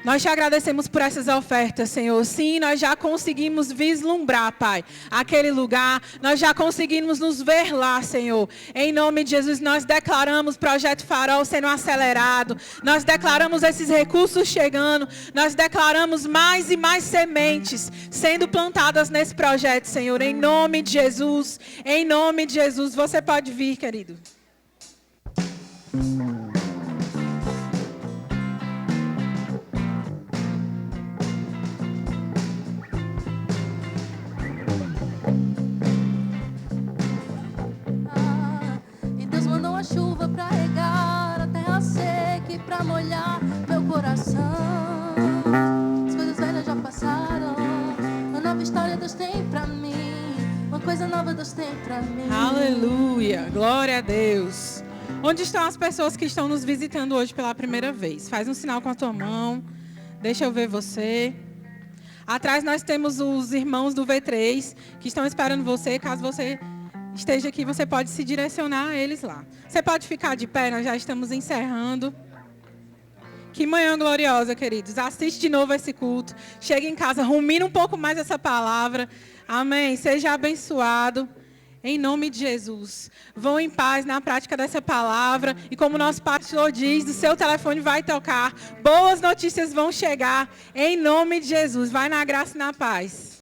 nós te agradecemos por essas ofertas, Senhor. Sim, nós já conseguimos vislumbrar, Pai, aquele lugar. Nós já conseguimos nos ver lá, Senhor. Em nome de Jesus, nós declaramos Projeto Farol sendo acelerado. Nós declaramos esses recursos chegando. Nós declaramos mais e mais sementes sendo plantadas nesse projeto, Senhor. Em nome de Jesus. Em nome de Jesus. Você pode vir, querido. Chuva pra regar a terra seca e pra molhar meu coração. As coisas velhas já passaram, uma nova história Deus tem pra mim, uma coisa nova Deus tem pra mim. Aleluia, glória a Deus. Onde estão as pessoas que estão nos visitando hoje pela primeira vez? Faz um sinal com a tua mão, deixa eu ver você. Atrás nós temos os irmãos do V3 que estão esperando você, caso você esteja aqui, você pode se direcionar a eles lá. Você pode ficar de pé, nós já estamos encerrando. Que manhã gloriosa, queridos. Assiste de novo esse culto. Chega em casa, rumina um pouco mais essa palavra. Amém. Seja abençoado. Em nome de Jesus. Vão em paz na prática dessa palavra. E como o nosso pastor diz, o seu telefone vai tocar. Boas notícias vão chegar. Em nome de Jesus. Vai na graça e na paz.